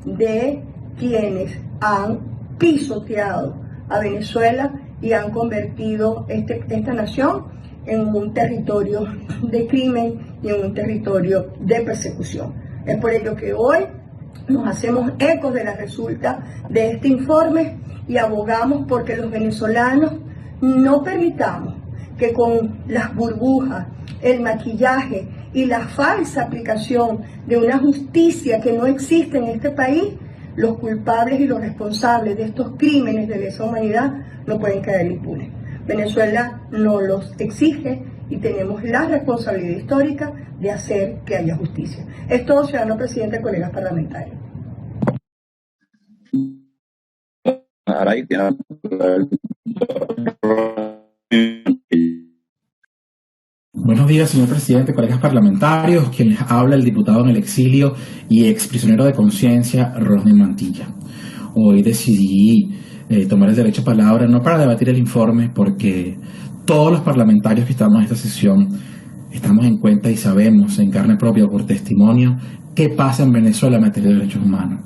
de quienes han pisoteado a Venezuela y han convertido esta nación en un territorio de crimen y en un territorio de persecución. Es por ello que hoy nos hacemos ecos de la resulta de este informe y abogamos porque los venezolanos no permitamos que con las burbujas, el maquillaje y la falsa aplicación de una justicia que no existe en este país, los culpables y los responsables de estos crímenes de lesa humanidad no pueden quedar impunes. Venezuela nos los exige y tenemos la responsabilidad histórica de hacer que haya justicia. Es todo, ciudadano presidente, colegas parlamentarios. Buenos días, señor presidente, colegas parlamentarios, quien les habla el diputado en el exilio y exprisionero de conciencia, Rodney Mantilla. Hoy decidí tomar el derecho a palabra, no para debatir el informe, porque todos los parlamentarios que estamos en esta sesión estamos en cuenta y sabemos en carne propia por testimonio qué pasa en Venezuela en materia de derechos humanos.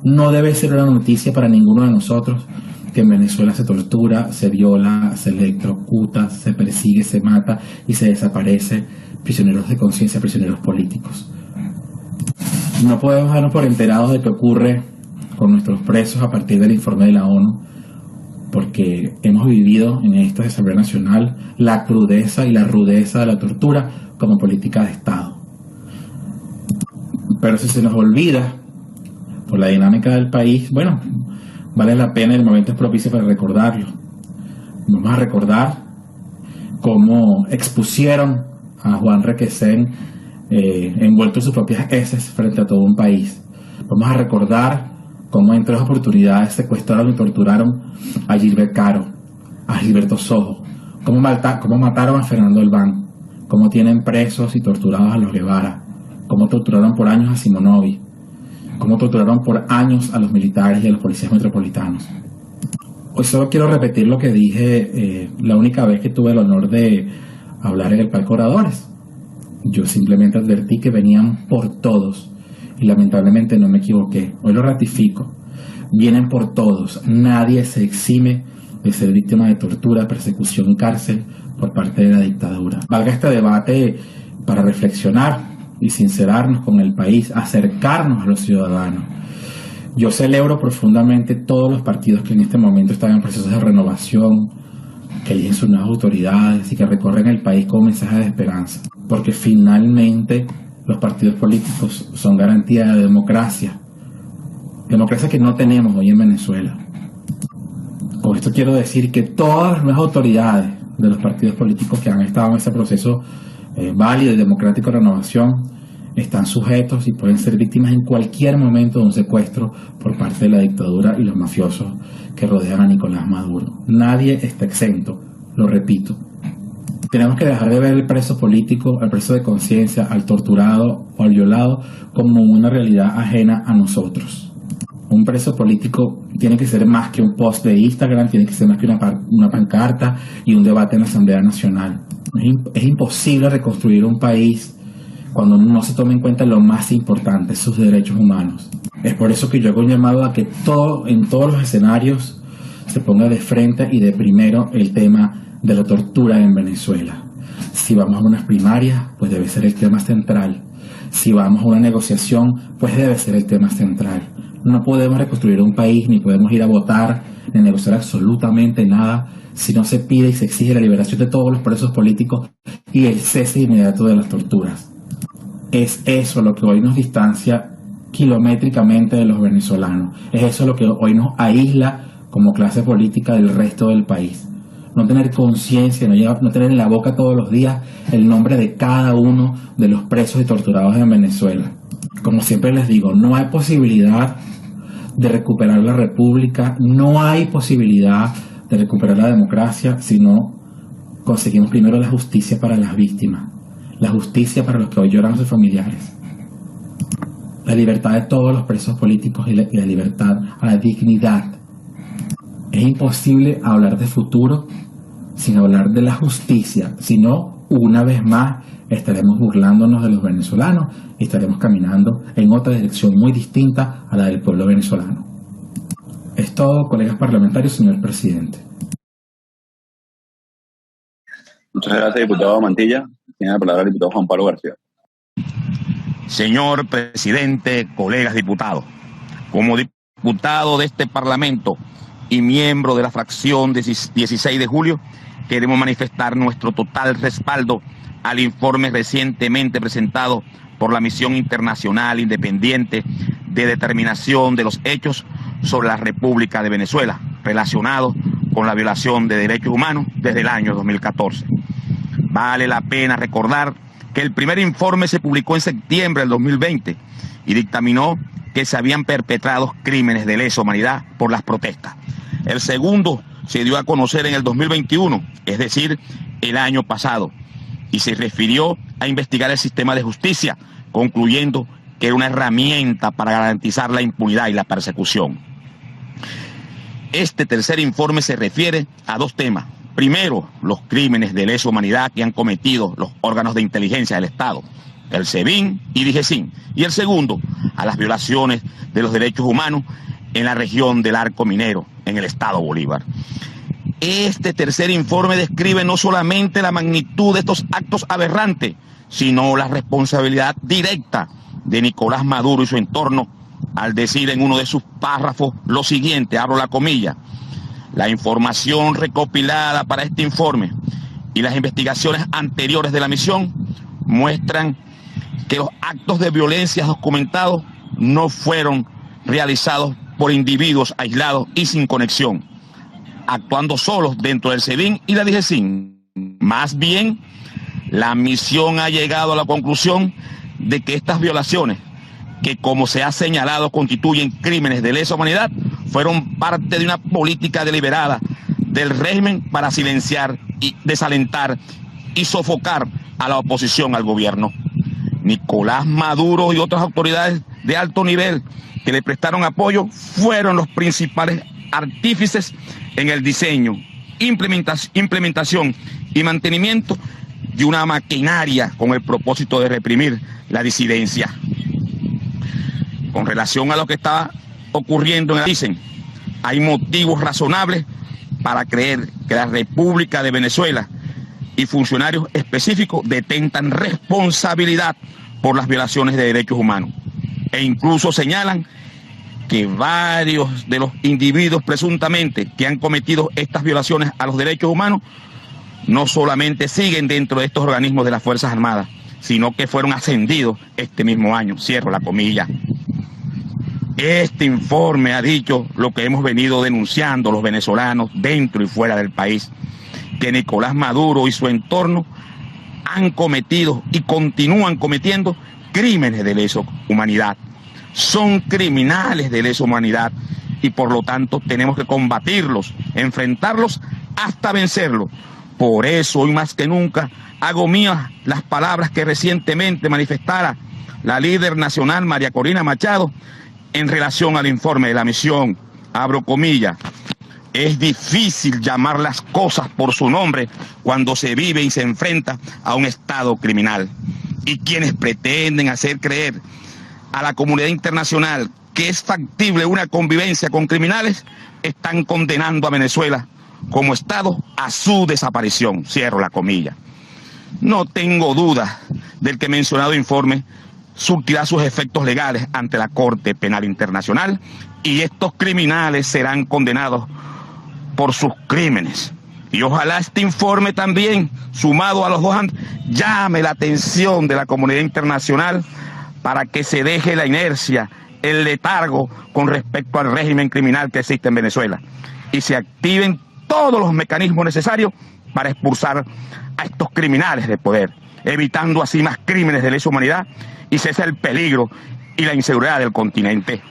No debe ser una noticia para ninguno de nosotros que en Venezuela se tortura, se viola, se electrocuta, se persigue, se mata y se desaparece prisioneros de conciencia, prisioneros políticos. No podemos darnos por enterados de qué ocurre con nuestros presos a partir del informe de la ONU, porque hemos vivido en esta Asamblea Nacional la crudeza y la rudeza de la tortura como política de Estado. Pero si se nos olvida por la dinámica del país, bueno, vale la pena, el momento es propicio para recordarlo. Vamos a recordar cómo expusieron a Juan Requesén envuelto en sus propias heces frente a todo un país. Vamos a recordar cómo en 3 oportunidades secuestraron y torturaron a Gilbert Caro, a Gilberto Sojo, cómo mataron a Fernando Albán, cómo tienen presos y torturados a los Guevara, cómo torturaron por años a Simonovi, cómo torturaron por años a los militares y a los policías metropolitanos. Hoy solo quiero repetir lo que dije la única vez que tuve el honor de hablar en el Palco Oradores. Yo simplemente advertí que venían por todos y lamentablemente no me equivoqué. Hoy lo ratifico. Vienen por todos. Nadie se exime de ser víctima de tortura, persecución y cárcel por parte de la dictadura. Valga este debate para reflexionar y sincerarnos con el país, acercarnos a los ciudadanos. Yo celebro profundamente todos los partidos que en este momento están en procesos de renovación, que eligen sus nuevas autoridades y que recorren el país con un mensaje de esperanza, porque finalmente los partidos políticos son garantía de democracia que no tenemos hoy en Venezuela. Con esto quiero decir que todas las nuevas autoridades de los partidos políticos que han estado en ese proceso válido y democrático de renovación están sujetos y pueden ser víctimas en cualquier momento de un secuestro por parte de la dictadura y los mafiosos que rodean a Nicolás Maduro. Nadie está exento, lo repito. Tenemos que dejar de ver el preso político, al preso de conciencia, al torturado o al violado como una realidad ajena a nosotros. Un preso político tiene que ser más que un post de Instagram, tiene que ser más que una pancarta y un debate en la Asamblea Nacional. Es imposible reconstruir un país cuando no se tome en cuenta lo más importante, sus derechos humanos. Es por eso que yo hago un llamado a que en todos los escenarios se ponga de frente y de primero el tema de la tortura en Venezuela. Si vamos a unas primarias, pues debe ser el tema central. Si vamos a una negociación, pues debe ser el tema central. No podemos reconstruir un país, ni podemos ir a votar, ni negociar absolutamente nada si no se pide y se exige la liberación de todos los presos políticos y el cese inmediato de las torturas. Es eso lo que hoy nos distancia kilométricamente de los venezolanos. Es eso lo que hoy nos aísla como clase política del resto del país. No tener conciencia, no tener en la boca todos los días el nombre de cada uno de los presos y torturados en Venezuela. Como siempre les digo, no hay posibilidad de recuperar la república, no hay posibilidad de recuperar la democracia si no conseguimos primero la justicia para las víctimas, la justicia para los que hoy lloran a sus familiares, la libertad de todos los presos políticos y la libertad a la dignidad. Es imposible hablar de futuro sin hablar de la justicia, si no, una vez más estaremos burlándonos de los venezolanos y estaremos caminando en otra dirección muy distinta a la del pueblo venezolano. Es todo, colegas parlamentarios, señor presidente. Muchas gracias, diputado Mantilla. Tiene la palabra el diputado Juan Pablo García. Señor presidente, colegas diputados, como diputado de este Parlamento y miembro de la fracción 16 de julio, queremos manifestar nuestro total respaldo al informe recientemente presentado por la Misión Internacional Independiente de Determinación de los Hechos sobre la República de Venezuela, relacionado con la violación de derechos humanos desde el año 2014. Vale la pena recordar que el primer informe se publicó en septiembre del 2020 y dictaminó que se habían perpetrado crímenes de lesa humanidad por las protestas. El segundo se dio a conocer en el 2021, es decir, el año pasado, y se refirió a investigar el sistema de justicia, concluyendo que era una herramienta para garantizar la impunidad y la persecución. Este tercer informe se refiere a dos temas. Primero, los crímenes de lesa humanidad que han cometido los órganos de inteligencia del Estado, el SEBIN y DIGESIN. Y el segundo, a las violaciones de los derechos humanos en la región del Arco Minero, en el Estado Bolívar. Este tercer informe describe no solamente la magnitud de estos actos aberrantes, sino la responsabilidad directa de Nicolás Maduro y su entorno al decir en uno de sus párrafos lo siguiente, abro la comilla: la información recopilada para este informe y las investigaciones anteriores de la misión muestran que los actos de violencia documentados no fueron realizados por individuos aislados y sin conexión, actuando solos dentro del SEBIN y la DIGESIN. Más bien, la misión ha llegado a la conclusión de que estas violaciones, que como se ha señalado constituyen crímenes de lesa humanidad, fueron parte de una política deliberada del régimen para silenciar y desalentar y sofocar a la oposición al gobierno. Nicolás Maduro y otras autoridades de alto nivel que le prestaron apoyo fueron los principales artífices en el diseño, implementación y mantenimiento de una maquinaria con el propósito de reprimir la disidencia. Con relación a lo que está ocurriendo, dicen, hay motivos razonables para creer que la República de Venezuela y funcionarios específicos detentan responsabilidad por las violaciones de derechos humanos. E incluso señalan que varios de los individuos presuntamente que han cometido estas violaciones a los derechos humanos no solamente siguen dentro de estos organismos de las Fuerzas Armadas, sino que fueron ascendidos este mismo año. Cierro la comilla. Este informe ha dicho lo que hemos venido denunciando los venezolanos dentro y fuera del país, que Nicolás Maduro y su entorno han cometido y continúan cometiendo crímenes de lesa humanidad. Son criminales de lesa humanidad y por lo tanto tenemos que combatirlos, enfrentarlos hasta vencerlos. Por eso hoy más que nunca hago mías las palabras que recientemente manifestara la líder nacional María Corina Machado, en relación al informe de la misión, abro comillas, es difícil llamar las cosas por su nombre cuando se vive y se enfrenta a un Estado criminal. Y quienes pretenden hacer creer a la comunidad internacional que es factible una convivencia con criminales, están condenando a Venezuela como Estado a su desaparición. Cierro la comilla. No tengo dudas del que mencionado informe surtirá sus efectos legales ante la Corte Penal Internacional y estos criminales serán condenados por sus crímenes. Y ojalá este informe también, sumado a los dos, llame la atención de la comunidad internacional para que se deje la inercia, el letargo con respecto al régimen criminal que existe en Venezuela y se activen todos los mecanismos necesarios para expulsar a estos criminales del poder, evitando así más crímenes de lesa humanidad y cese el peligro y la inseguridad del continente.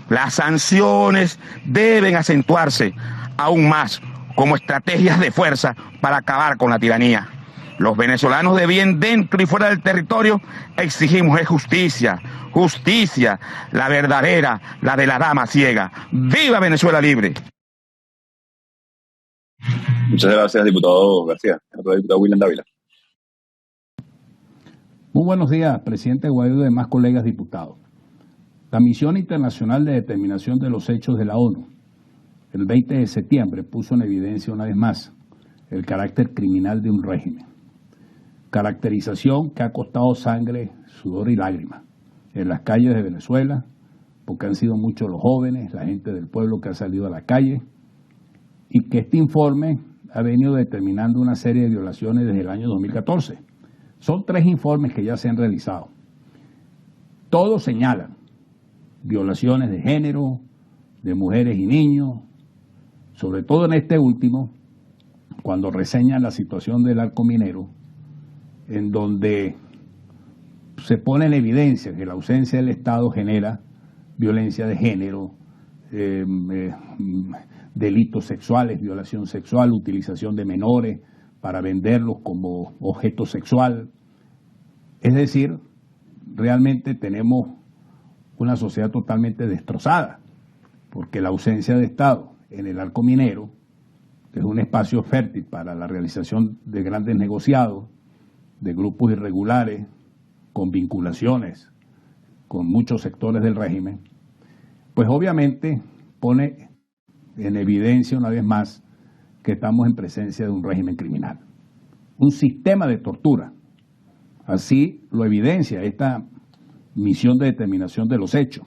Las sanciones deben acentuarse aún más como estrategias de fuerza para acabar con la tiranía. Los venezolanos de bien dentro y fuera del territorio exigimos justicia, justicia, la verdadera, la de la dama ciega. ¡Viva Venezuela libre! Muchas gracias, diputado García. Diputado William Dávila. Muy buenos días, presidente Guaidó y demás colegas diputados. La Misión Internacional de Determinación de los Hechos de la ONU, el 20 de septiembre, puso en evidencia una vez más el carácter criminal de un régimen. Caracterización que ha costado sangre, sudor y lágrimas en las calles de Venezuela, porque han sido muchos los jóvenes, la gente del pueblo que ha salido a la calle, y que este informe ha venido determinando una serie de violaciones desde el año 2014. Son 3 informes que ya se han realizado. Todos señalan violaciones de género, de mujeres y niños, sobre todo en este último, cuando reseñan la situación del arco minero, en donde se pone en evidencia que la ausencia del Estado genera violencia de género, delitos sexuales, violación sexual, utilización de menores para venderlos como objeto sexual. Es decir, realmente tenemos una sociedad totalmente destrozada, porque la ausencia de Estado en el arco minero, que es un espacio fértil para la realización de grandes negociados, de grupos irregulares, con vinculaciones con muchos sectores del régimen, pues obviamente pone en evidencia una vez más que estamos en presencia de un régimen criminal, un sistema de tortura. Así lo evidencia esta misión de determinación de los hechos,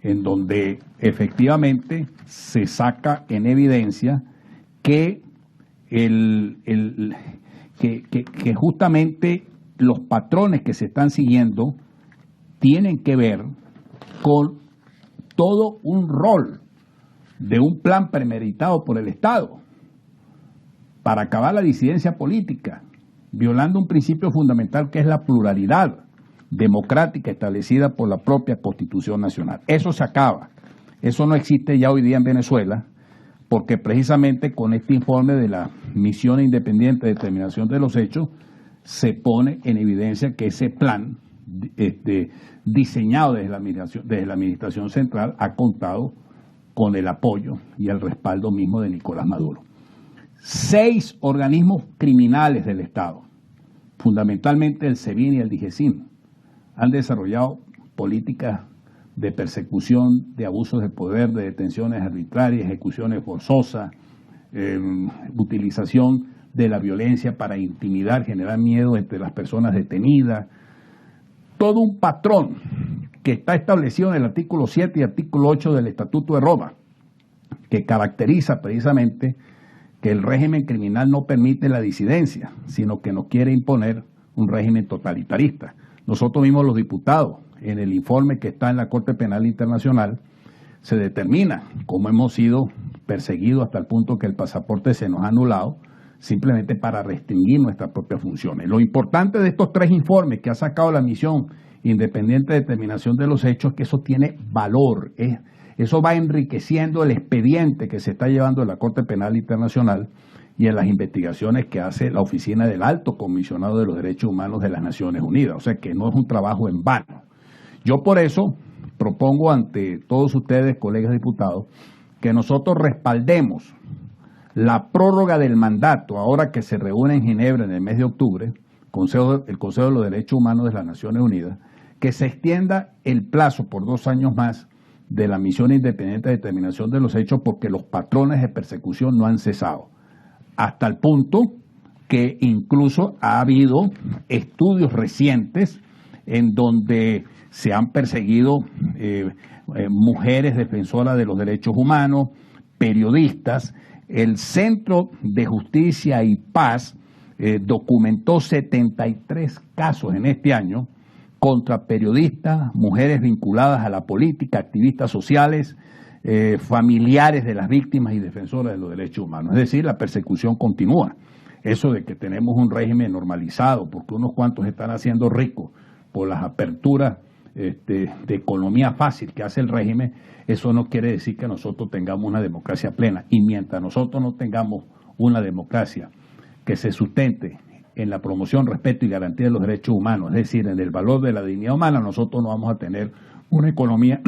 en donde efectivamente se saca en evidencia que, que justamente los patrones que se están siguiendo tienen que ver con todo un rol de un plan premeditado por el Estado para acabar la disidencia política, violando un principio fundamental que es la pluralidad democrática establecida por la propia Constitución Nacional. Eso se acaba. Eso no existe ya hoy día en Venezuela, porque precisamente con este informe de la Misión Independiente de Determinación de los Hechos se pone en evidencia que ese plan diseñado desde la Administración Central ha contado con el apoyo y el respaldo mismo de Nicolás Maduro. 6 organismos criminales del Estado, fundamentalmente el SEBIN y el DIGESIN, han desarrollado políticas de persecución, de abusos de poder, de detenciones arbitrarias, ejecuciones forzosas, utilización de la violencia para intimidar, generar miedo entre las personas detenidas. Todo un patrón que está establecido en el artículo 7 y artículo 8 del Estatuto de Roma, que caracteriza precisamente que el régimen criminal no permite la disidencia, sino que nos quiere imponer un régimen totalitarista. Nosotros mismos los diputados, en el informe que está en la Corte Penal Internacional, se determina cómo hemos sido perseguidos hasta el punto que el pasaporte se nos ha anulado, simplemente para restringir nuestras propias funciones. Lo importante de estos 3 informes que ha sacado la Misión Independiente de Determinación de los Hechos es que eso tiene valor, eso va enriqueciendo el expediente que se está llevando en la Corte Penal Internacional y en las investigaciones que hace la Oficina del Alto Comisionado de los Derechos Humanos de las Naciones Unidas. O sea que no es un trabajo en vano. Yo por eso propongo ante todos ustedes, colegas diputados, que nosotros respaldemos la prórroga del mandato, ahora que se reúne en Ginebra en el mes de octubre, el Consejo de los Derechos Humanos de las Naciones Unidas, que se extienda el plazo por 2 años más de la misión independiente de determinación de los hechos, porque los patrones de persecución no han cesado, hasta el punto que incluso ha habido estudios recientes en donde se han perseguido mujeres defensoras de los derechos humanos, periodistas. El Centro de Justicia y Paz documentó 73 casos en este año contra periodistas, mujeres vinculadas a la política, activistas sociales, familiares de las víctimas y defensoras de los derechos humanos. Es decir, la persecución continúa. Eso de que tenemos un régimen normalizado, porque unos cuantos están haciendo ricos por las aperturas de economía fácil que hace el régimen, eso no quiere decir que nosotros tengamos una democracia plena. Y mientras nosotros no tengamos una democracia que se sustente en la promoción, respeto y garantía de los derechos humanos, es decir, en el valor de la dignidad humana, nosotros no vamos a tener una economía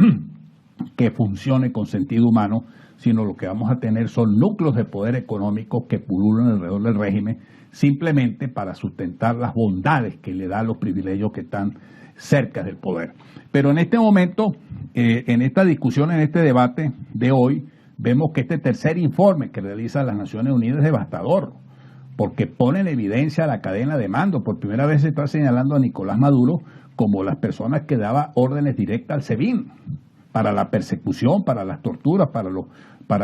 que funcione con sentido humano, sino lo que vamos a tener son núcleos de poder económico que pululan alrededor del régimen, simplemente para sustentar las bondades que le da los privilegios que están cerca del poder. Pero en este momento, en esta discusión, en este debate de hoy, vemos que este tercer informe que realiza las Naciones Unidas es devastador, porque pone en evidencia la cadena de mando. Por primera vez se está señalando a Nicolás Maduro como las personas que daba órdenes directas al SEBIN para la persecución, para las torturas, para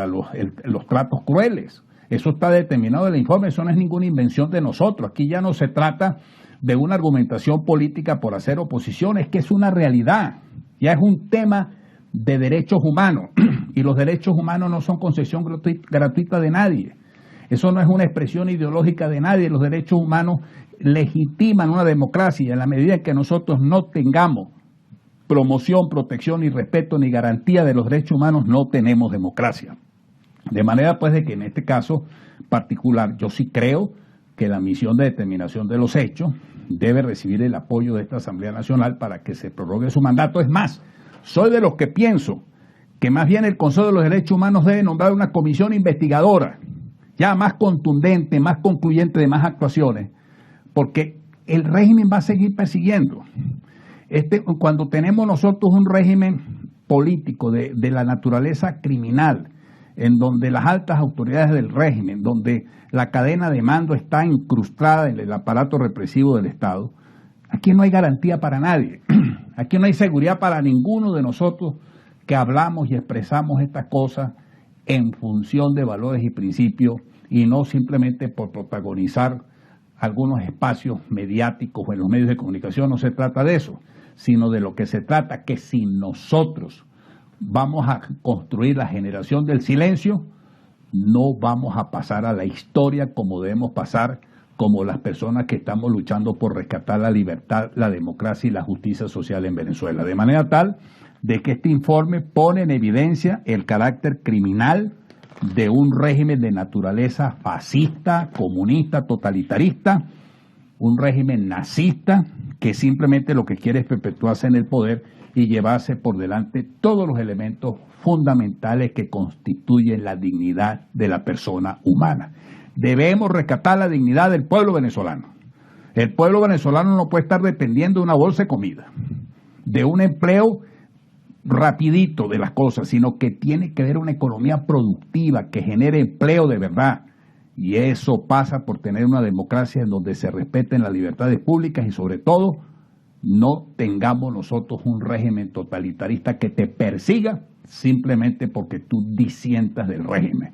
los tratos crueles. Eso está determinado en el informe, eso no es ninguna invención de nosotros. Aquí ya no se trata de una argumentación política por hacer oposición, es que es una realidad, ya es un tema de derechos humanos, y los derechos humanos no son concesión gratuita de nadie. Eso no es una expresión ideológica de nadie. Los derechos humanos legitiman una democracia, y en la medida en que nosotros no tengamos promoción, protección y respeto ni garantía de los derechos humanos, no tenemos democracia. De manera pues de que en este caso particular yo sí creo que la misión de determinación de los hechos debe recibir el apoyo de esta Asamblea Nacional para que se prorrogue su mandato. Es más, soy de los que pienso que más bien el Consejo de los Derechos Humanos debe nombrar una comisión investigadora, ya más contundente, más concluyente de más actuaciones, porque el régimen va a seguir persiguiendo. Cuando tenemos nosotros un régimen político de la naturaleza criminal, en donde las altas autoridades del régimen, donde la cadena de mando está incrustada en el aparato represivo del Estado, aquí no hay garantía para nadie, aquí no hay seguridad para ninguno de nosotros que hablamos y expresamos estas cosas en función de valores y principios, y no simplemente por protagonizar algunos espacios mediáticos o en los medios de comunicación. No se trata de eso, sino de lo que se trata, que si nosotros vamos a construir la generación del silencio, no vamos a pasar a la historia como debemos pasar, como las personas que estamos luchando por rescatar la libertad, la democracia y la justicia social en Venezuela. De manera tal de que este informe pone en evidencia el carácter criminal de un régimen de naturaleza fascista, comunista, totalitarista, un régimen nazista que simplemente lo que quiere es perpetuarse en el poder y llevarse por delante todos los elementos fundamentales que constituyen la dignidad de la persona humana. Debemos rescatar la dignidad del pueblo venezolano. El pueblo venezolano no puede estar dependiendo de una bolsa de comida, de un empleo rapidito de las cosas, sino que tiene que haber una economía productiva que genere empleo de verdad. Y eso pasa por tener una democracia en donde se respeten las libertades públicas y sobre todo no tengamos nosotros un régimen totalitarista que te persiga simplemente porque tú disientas del régimen.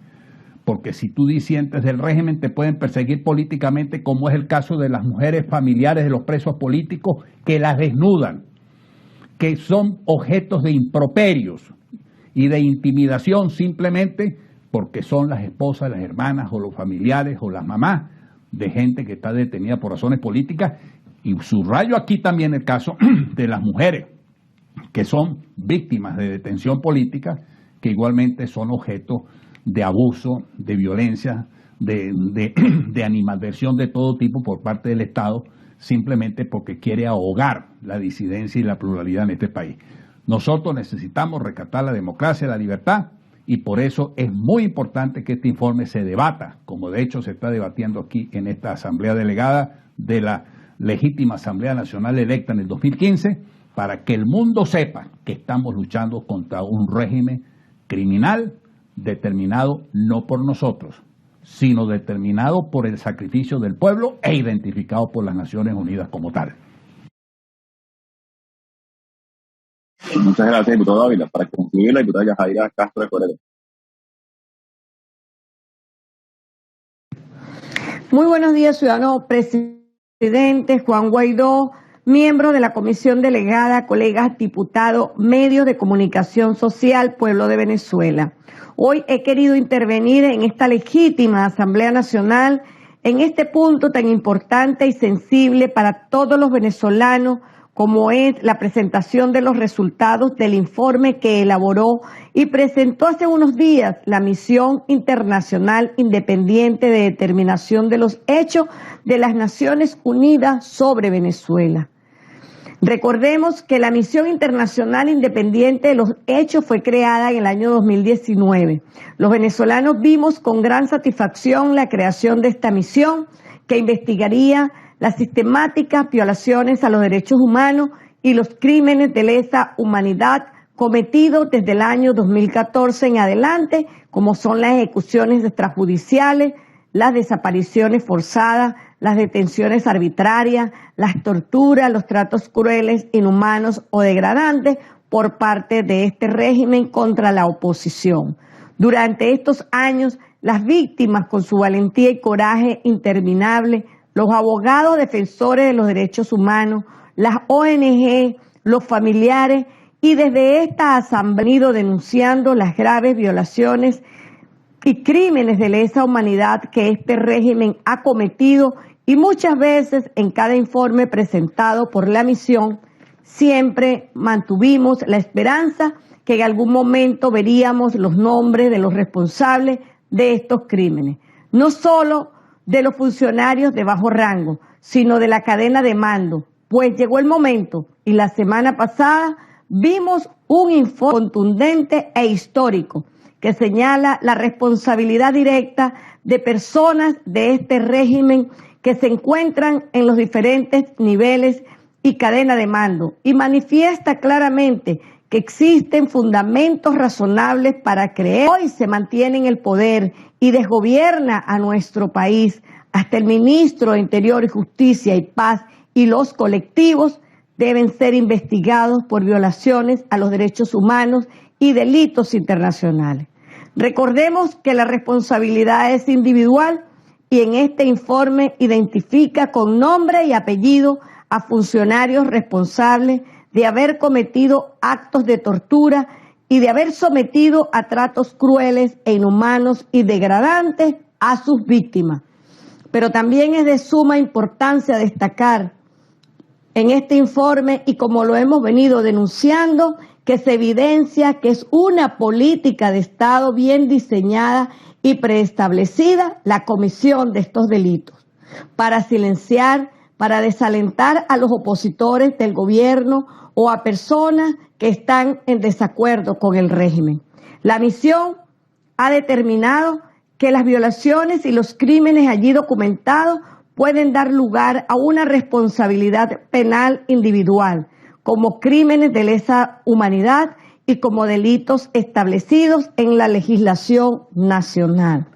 Porque si tú disientes del régimen te pueden perseguir políticamente, como es el caso de las mujeres familiares de los presos políticos que las desnudan, que son objetos de improperios y de intimidación simplemente porque son las esposas, las hermanas o los familiares o las mamás de gente que está detenida por razones políticas. Y subrayo aquí también el caso de las mujeres que son víctimas de detención política, que igualmente son objeto de abuso, de violencia, de animadversión de todo tipo por parte del Estado, simplemente porque quiere ahogar la disidencia y la pluralidad en este país. Nosotros necesitamos rescatar la democracia y la libertad, y por eso es muy importante que este informe se debata, como de hecho se está debatiendo aquí en esta Asamblea Delegada de la legítima Asamblea Nacional electa en el 2015, para que el mundo sepa que estamos luchando contra un régimen criminal determinado no por nosotros, sino determinado por el sacrificio del pueblo e identificado por las Naciones Unidas como tal. Muchas gracias, diputado Ávila. Para concluir, la diputada Yajaira Castro de Correa. Muy buenos días, ciudadano presidente Juan Guaidó, miembros de la Comisión Delegada, colegas diputados, medios de comunicación social, pueblo de Venezuela. Hoy he querido intervenir en esta legítima Asamblea Nacional, en este punto tan importante y sensible para todos los venezolanos, como es la presentación de los resultados del informe que elaboró y presentó hace unos días la Misión Internacional Independiente de Determinación de los Hechos de las Naciones Unidas sobre Venezuela. Recordemos que la Misión Internacional Independiente de los Hechos fue creada en el año 2019. Los venezolanos vimos con gran satisfacción la creación de esta misión que investigaría las sistemáticas violaciones a los derechos humanos y los crímenes de lesa humanidad cometidos desde el año 2014 en adelante, como son las ejecuciones extrajudiciales, las desapariciones forzadas, las detenciones arbitrarias, las torturas, los tratos crueles, inhumanos o degradantes por parte de este régimen contra la oposición. Durante estos años, las víctimas, con su valentía y coraje interminable, los abogados defensores de los derechos humanos, las ONG, los familiares y desde esta asamblea han ido denunciando las graves violaciones y crímenes de lesa humanidad que este régimen ha cometido, y muchas veces en cada informe presentado por la misión siempre mantuvimos la esperanza que en algún momento veríamos los nombres de los responsables de estos crímenes. No solo de los funcionarios de bajo rango, sino de la cadena de mando, pues llegó el momento y la semana pasada vimos un informe contundente e histórico que señala la responsabilidad directa de personas de este régimen que se encuentran en los diferentes niveles y cadena de mando, y manifiesta claramente que existen fundamentos razonables para creer que hoy se mantiene en el poder y desgobierna a nuestro país. Hasta el ministro de Interior y Justicia y Paz y los colectivos deben ser investigados por violaciones a los derechos humanos y delitos internacionales. Recordemos que la responsabilidad es individual y en este informe identifica con nombre y apellido a funcionarios responsables de haber cometido actos de tortura y de haber sometido a tratos crueles e inhumanos y degradantes a sus víctimas. Pero también es de suma importancia destacar en este informe, y como lo hemos venido denunciando, que se evidencia que es una política de Estado bien diseñada y preestablecida la comisión de estos delitos, para silenciar, para desalentar a los opositores del gobierno o a personas que están en desacuerdo con el régimen. La misión ha determinado que las violaciones y los crímenes allí documentados pueden dar lugar a una responsabilidad penal individual, como crímenes de lesa humanidad y como delitos establecidos en la legislación nacional.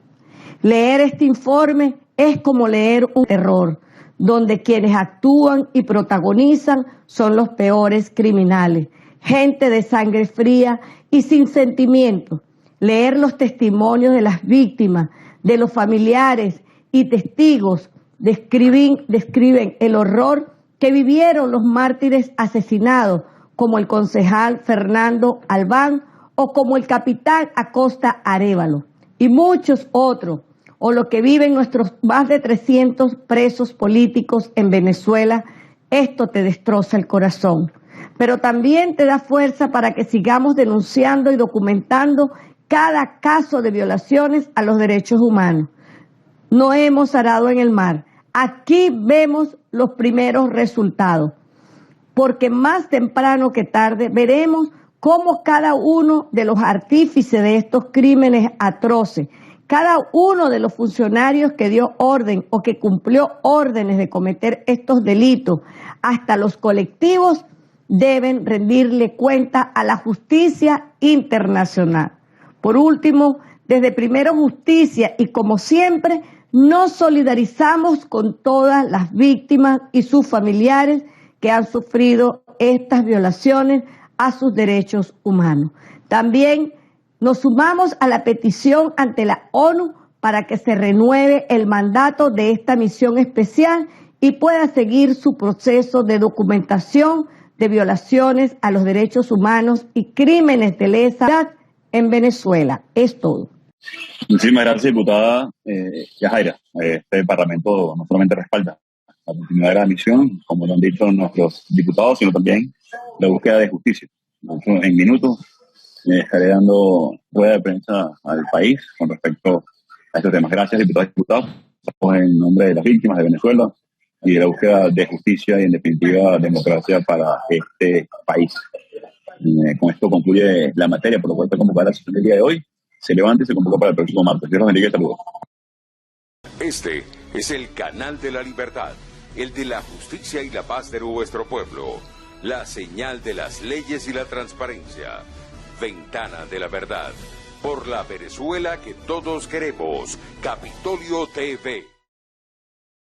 Leer este informe es como leer un terror, donde quienes actúan y protagonizan son los peores criminales, gente de sangre fría y sin sentimiento. Leer los testimonios de las víctimas, de los familiares y testigos describen el horror que vivieron los mártires asesinados, como el concejal Fernando Albán o como el capitán Acosta Arévalo, y muchos otros, o lo que viven nuestros más de 300 presos políticos en Venezuela. Esto te destroza el corazón, pero también te da fuerza para que sigamos denunciando y documentando cada caso de violaciones a los derechos humanos. No hemos arado en el mar. Aquí vemos los primeros resultados, porque más temprano que tarde veremos cómo cada uno de los artífices de estos crímenes atroces, cada uno de los funcionarios que dio orden o que cumplió órdenes de cometer estos delitos, hasta los colectivos, deben rendirle cuenta a la justicia internacional. Por último, desde Primero Justicia y como siempre, nos solidarizamos con todas las víctimas y sus familiares que han sufrido estas violaciones a sus derechos humanos. También nos sumamos a la petición ante la ONU para que se renueve el mandato de esta misión especial y pueda seguir su proceso de documentación de violaciones a los derechos humanos y crímenes de lesa humanidad en Venezuela. Es todo. Muchísimas gracias, diputada Yajaira. Este Parlamento no solamente respalda la continuidad de la misión, como lo han dicho nuestros diputados, sino también la búsqueda de justicia. En minutos estaré dando rueda de prensa al país con respecto a estos temas. Gracias, diputadas y diputados, en nombre de las víctimas de Venezuela y de la búsqueda de justicia y, en definitiva, democracia para este país. Con esto concluye la materia por lo cual está convocada la sesión del día de hoy. Se levanta y se convoca para el próximo martes. Dios los bendiga y saludos. Este es el canal de la libertad, el de la justicia y la paz de nuestro pueblo, la señal de las leyes y la transparencia, Ventana de la Verdad, por la Venezuela que todos queremos, Capitolio TV.